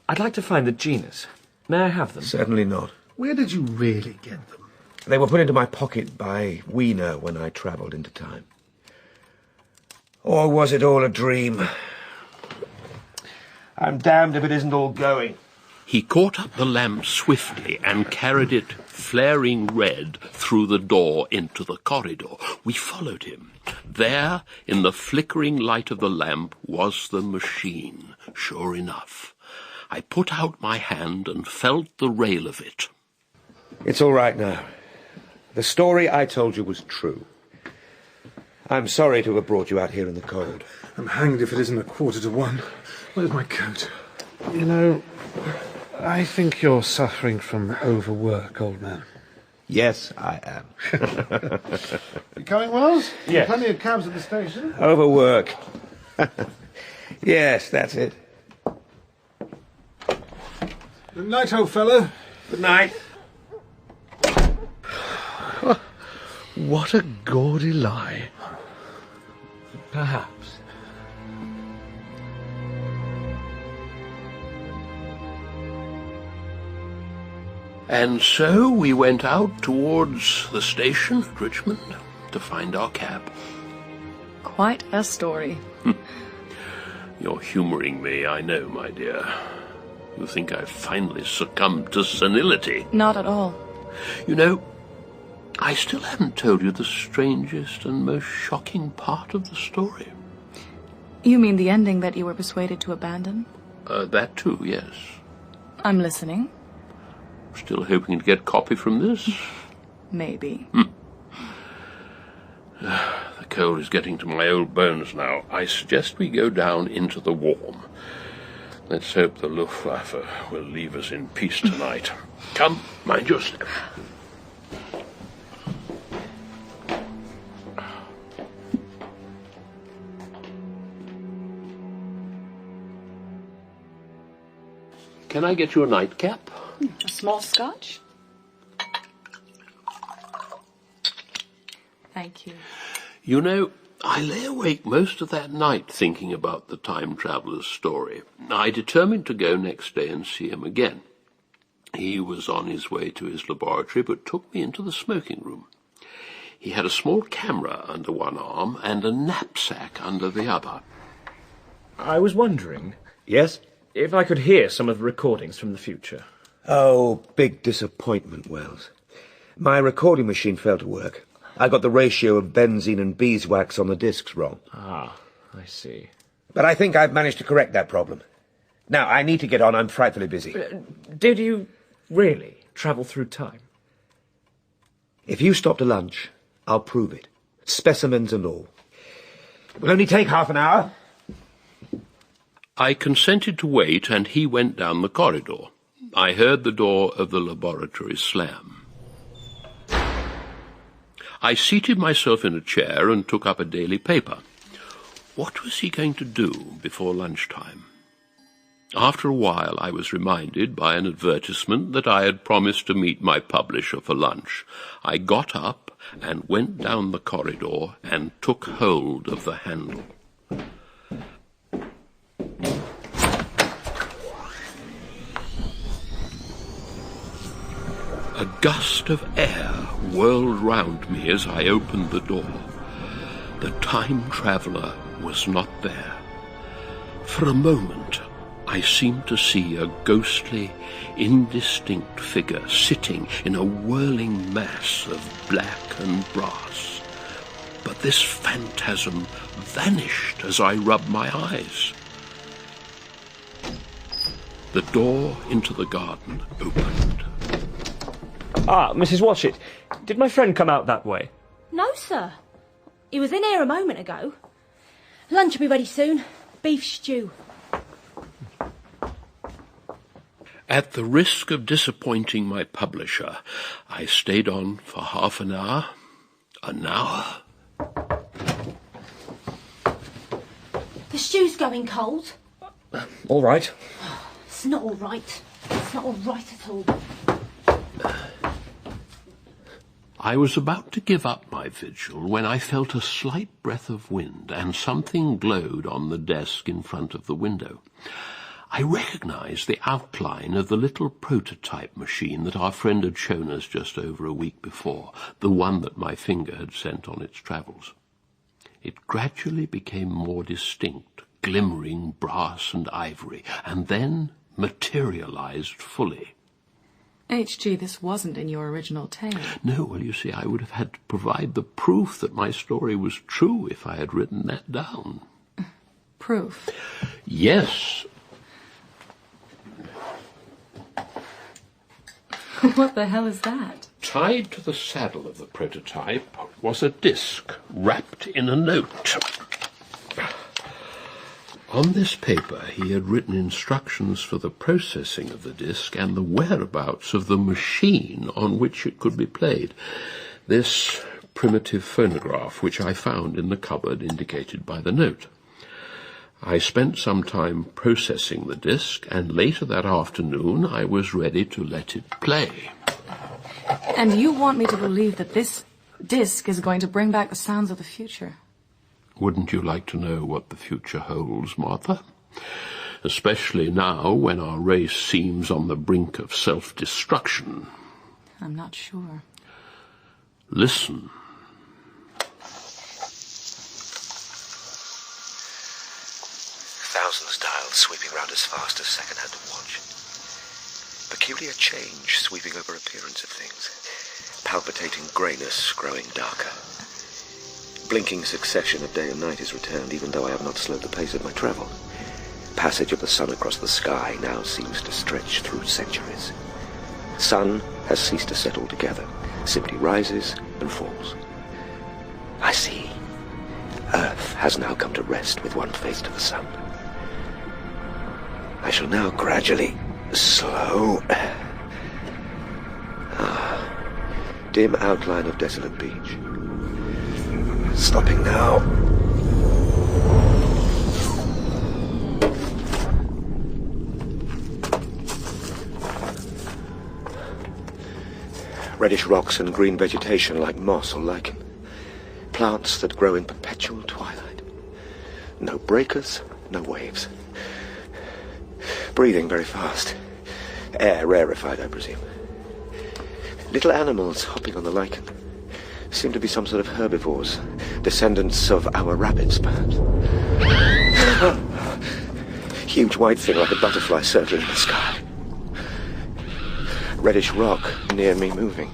S9: I'd like to find the genus. May I have them?
S11: Certainly not.
S14: Where did you really get them?
S11: They were put into my pocket by Wiener when I travelled into time. Or was it all a dream? I'm damned if it isn't all going.
S2: He caught up the lamp swiftly and carried it, flaring red, through the door into the corridor. We followed him. There, in the flickering light of the lamp, was the machine, sure enough. I put out my hand and felt the rail of it.
S11: It's all right now. The story I told you was true. I'm sorry to have brought you out here in the cold.
S10: I'm hanged if it isn't 1:45. Where's my coat? You know, I think you're suffering from overwork, old man.
S11: Yes, I am.
S8: You coming, Wells?
S11: Yes.
S8: Plenty of cabs at the station.
S11: Overwork. Yes, that's it.
S10: Good night, old fellow.
S11: Good night.
S7: What a gaudy lie.
S11: Perhaps.
S2: And so we went out towards the station at Richmond to find our cab.
S3: Quite a story.
S2: You're humouring me, I know, my dear. You think I've finally succumbed to senility.
S3: Not at all.
S2: You know, I still haven't told you the strangest and most shocking part of the story.
S3: You mean the ending that you were persuaded to abandon?
S2: That too, yes.
S3: I'm listening.
S2: Still hoping to get copy from this?
S3: Maybe.
S2: The cold is getting to my old bones now. I suggest we go down into the warm. Let's hope the Luftwaffe will leave us in peace tonight. Come, mind your step. Can I get you a nightcap?
S3: A small scotch? Thank you.
S2: You know, I lay awake most of that night thinking about the time traveller's story. I determined to go next day and see him again. He was on his way to his laboratory, but took me into the smoking room. He had a small camera under one arm and a knapsack under the other.
S9: I was wondering...
S11: Yes?
S9: If I could hear some of the recordings from the future.
S11: Oh, big disappointment, Wells. My recording machine failed to work. I got the ratio of benzene and beeswax on the discs wrong.
S9: Ah, I see.
S11: But I think I've managed to correct that problem. Now, I need to get on. I'm frightfully busy.
S9: Did you really travel through time?
S11: If you stop to lunch, I'll prove it. Specimens and all. It will only take half an hour.
S2: I consented to wait, and he went down the corridor. I heard the door of the laboratory slam. I seated myself in a chair and took up a daily paper. What was he going to do before lunchtime? After a while, I was reminded by an advertisement that I had promised to meet my publisher for lunch. I got up and went down the corridor and took hold of the handle. A gust of air whirled round me as I opened the door. The time traveller was not there. For a moment, I seemed to see a ghostly, indistinct figure sitting in a whirling mass of black and brass. But this phantasm vanished as I rubbed my eyes. The door into the garden opened.
S9: Ah, Mrs. Watchett, did my friend come out that way?
S6: No, sir. He was in here a moment ago. Lunch will be ready soon. Beef stew.
S2: At the risk of disappointing my publisher, I stayed on for half an hour, an hour.
S6: The stew's going cold.
S9: All right.
S6: It's not all right. It's not all right at all.
S2: I was about to give up my vigil when I felt a slight breath of wind, and something glowed on the desk in front of the window. I recognized the outline of the little prototype machine that our friend had shown us just over a week before, the one that my finger had sent on its travels. It gradually became more distinct, glimmering brass and ivory, and then materialized fully.
S3: H.G., this wasn't in your original tale.
S2: No, well, you see, I would have had to provide the proof that my story was true if I had written that down.
S3: Proof?
S2: Yes.
S3: What the hell is that?
S2: Tied to the saddle of the prototype was a disc wrapped in a note. On this paper he had written instructions for the processing of the disc and the whereabouts of the machine on which it could be played. This primitive phonograph, which I found in the cupboard indicated by the note. I spent some time processing the disc, and later that afternoon I was ready to let it play.
S3: And you want me to believe that this disc is going to bring back the sounds of the future?
S2: Wouldn't you like to know what the future holds, Martha? Especially now, when our race seems on the brink of self-destruction.
S3: I'm not sure.
S2: Listen.
S12: Thousands dialed sweeping round as fast as second-hand watch. Peculiar change sweeping over appearance of things. Palpitating greyness growing darker. Blinking succession of day and night is returned, even though I have not slowed the pace of my travel. Passage of the sun across the sky now seems to stretch through centuries. Sun has ceased to set altogether, simply rises and falls. I see. Earth has now come to rest with one face to the sun. I shall now gradually slow. Dim outline of desolate beach. Stopping now. Reddish rocks and green vegetation like moss or lichen. Plants that grow in perpetual twilight. No breakers, no waves. Breathing very fast. Air rarefied, I presume. Little animals hopping on the lichen. Seem to be some sort of herbivores. Descendants of our rabbits, perhaps. Huge white thing like a butterfly circling in the sky. Reddish rock near me moving.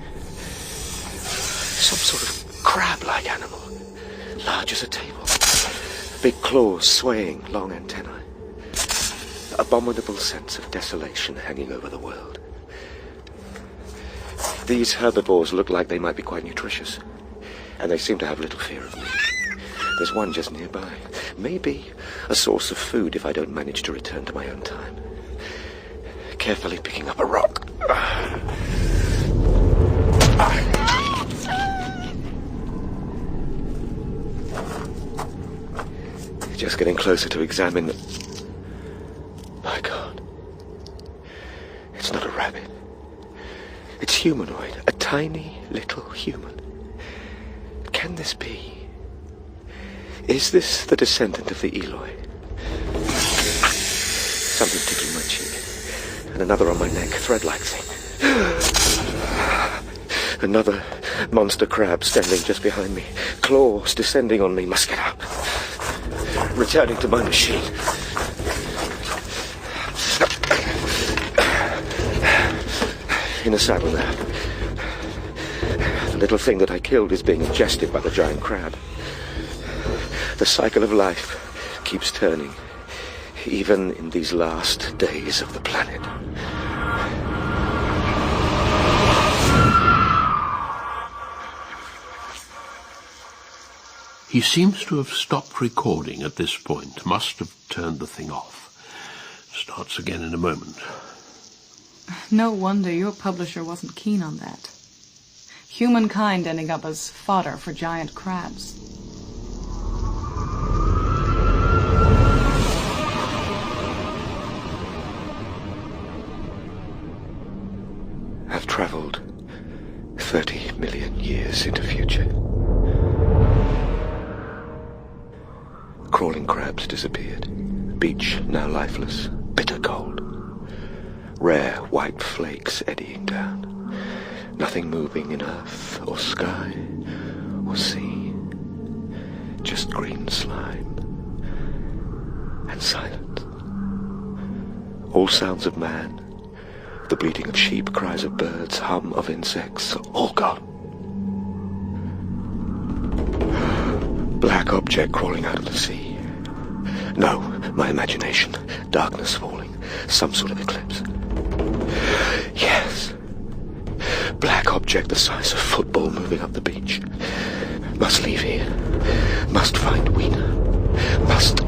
S12: Some sort of crab-like animal. Large as a table. Big claws swaying, long antennae. Abominable sense of desolation hanging over the world. These herbivores look like they might be quite nutritious, and they seem to have little fear of me. There's one just nearby. Maybe a source of food if I don't manage to return to my own time. Carefully picking up a rock. Just getting closer to examine the... My God. It's not a rabbit. It's humanoid. A tiny little human. Can this be? Is this the descendant of the Eloi? Something tickling my cheek. And another on my neck, thread-like thing. Another monster crab standing just behind me. Claws descending on me. Must get up. Returning to my machine. In a saddle now. The little thing that I killed is being ingested by the giant crab. The cycle of life keeps turning, even in these last days of the planet.
S2: He seems to have stopped recording at this point. Must have turned the thing off. Starts again in a moment.
S3: No wonder your publisher wasn't keen on that. Humankind ending up as fodder for giant crabs.
S12: I've travelled 30 million years into future. Crawling crabs disappeared. Beach now lifeless. Bitter cold. Rare white flakes eddying down. Nothing moving in earth or sky or sea. Just green slime and silence. All sounds of man. The bleating of sheep, cries of birds, hum of insects, all gone. Black object crawling out of the sea. No, my imagination. Darkness falling. Some sort of eclipse. Yes. Black object the size of football moving up the beach. Must leave here. Must find Weena. Must...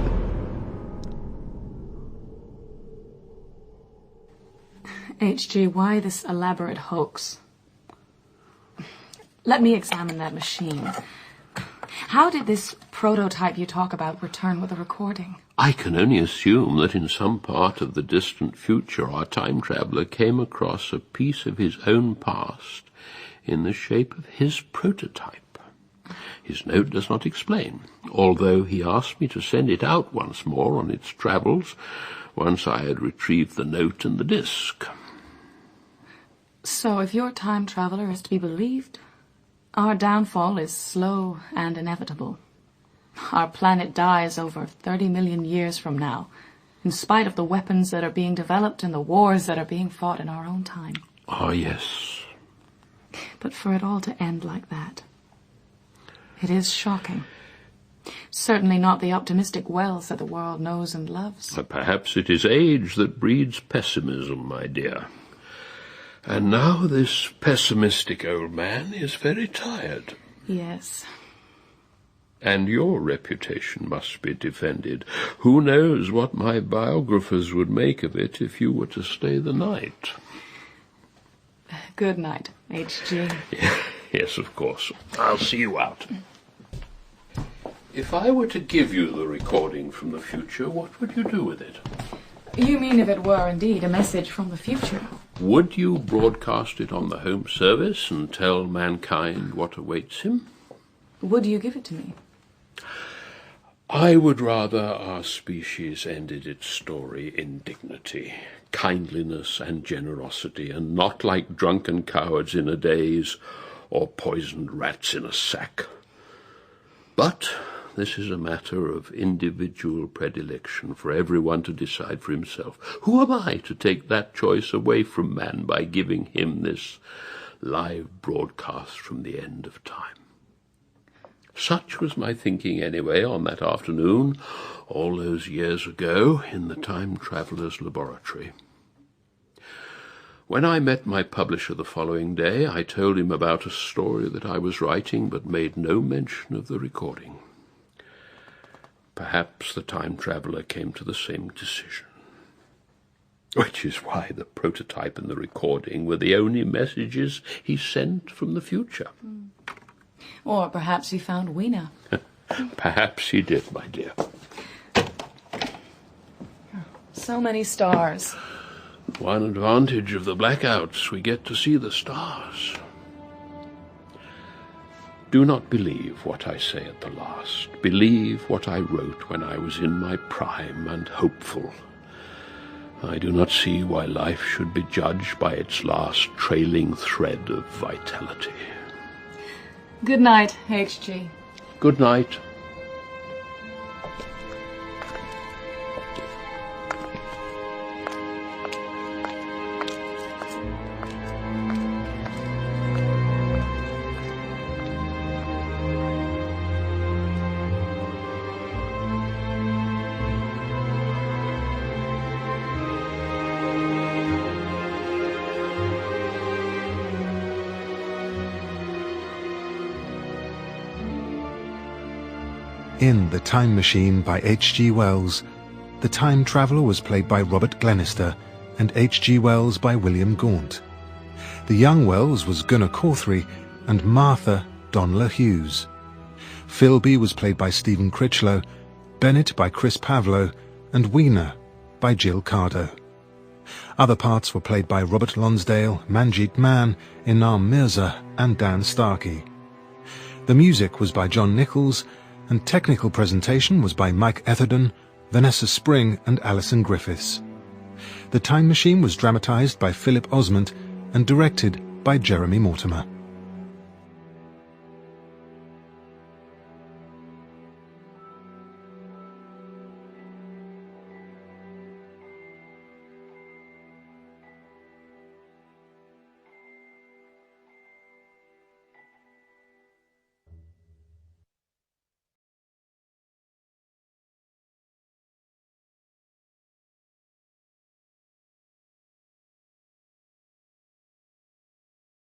S3: H.G., why this elaborate hoax? Let me examine that machine. How did this prototype you talk about return with a recording?
S2: I can only assume that in some part of the distant future our time traveller came across a piece of his own past in the shape of his prototype. His note does not explain, although he asked me to send it out once more on its travels once I had retrieved the note and the disc.
S3: So if your time traveller is to be believed, our downfall is slow and inevitable. Our planet dies over 30 million years from now, in spite of the weapons that are being developed and the wars that are being fought in our own time.
S2: Ah, yes.
S3: But for it all to end like that, it is shocking. Certainly not the optimistic Wells that the world knows and loves.
S2: Perhaps it is age that breeds pessimism, my dear. And now this pessimistic old man is very tired.
S3: Yes.
S2: And your reputation must be defended. Who knows what my biographers would make of it if you were to stay the night?
S3: Good night, H.G.
S2: Yes, of course. I'll see you out. If I were to give you the recording from the future, what would you do with it?
S3: You mean if it were indeed a message from the future?
S2: Would you broadcast it on the Home Service and tell mankind what awaits him?
S3: Would you give it to me?
S2: I would rather our species ended its story in dignity, kindliness and generosity, and not like drunken cowards in a daze or poisoned rats in a sack. But this is a matter of individual predilection for everyone to decide for himself. Who am I to take that choice away from man by giving him this live broadcast from the end of time? Such was my thinking anyway on that afternoon, all those years ago, in the Time Traveller's laboratory. When I met my publisher the following day, I told him about a story that I was writing, but made no mention of the recording. Perhaps the time traveller came to the same decision. Which is why the prototype and the recording were the only messages he sent from the future.
S3: Or perhaps he found Weena.
S2: Perhaps he did, my dear.
S3: So many stars.
S2: One advantage of the blackouts, we get to see the stars. Do not believe what I say at the last. Believe what I wrote when I was in my prime and hopeful. I do not see why life should be judged by its last trailing thread of vitality.
S3: Good night, H.G.
S2: Good night.
S15: In The Time Machine by H.G. Wells, the time traveller was played by Robert Glenister and H.G. Wells by William Gaunt. The young Wells was Gunnar Cawthry and Martha Donla Hughes. Philby was played by Stephen Critchlow, Bennett by Chris Pavlo, and Weena by Jill Cardo. Other parts were played by Robert Lonsdale, Manjeet Mann, Inam Mirza and Dan Starkey. The music was by John Nichols, and technical presentation was by Mike Etherden, Vanessa Spring and Alison Griffiths. The Time Machine was dramatised by Philip Osment and directed by Jeremy Mortimer.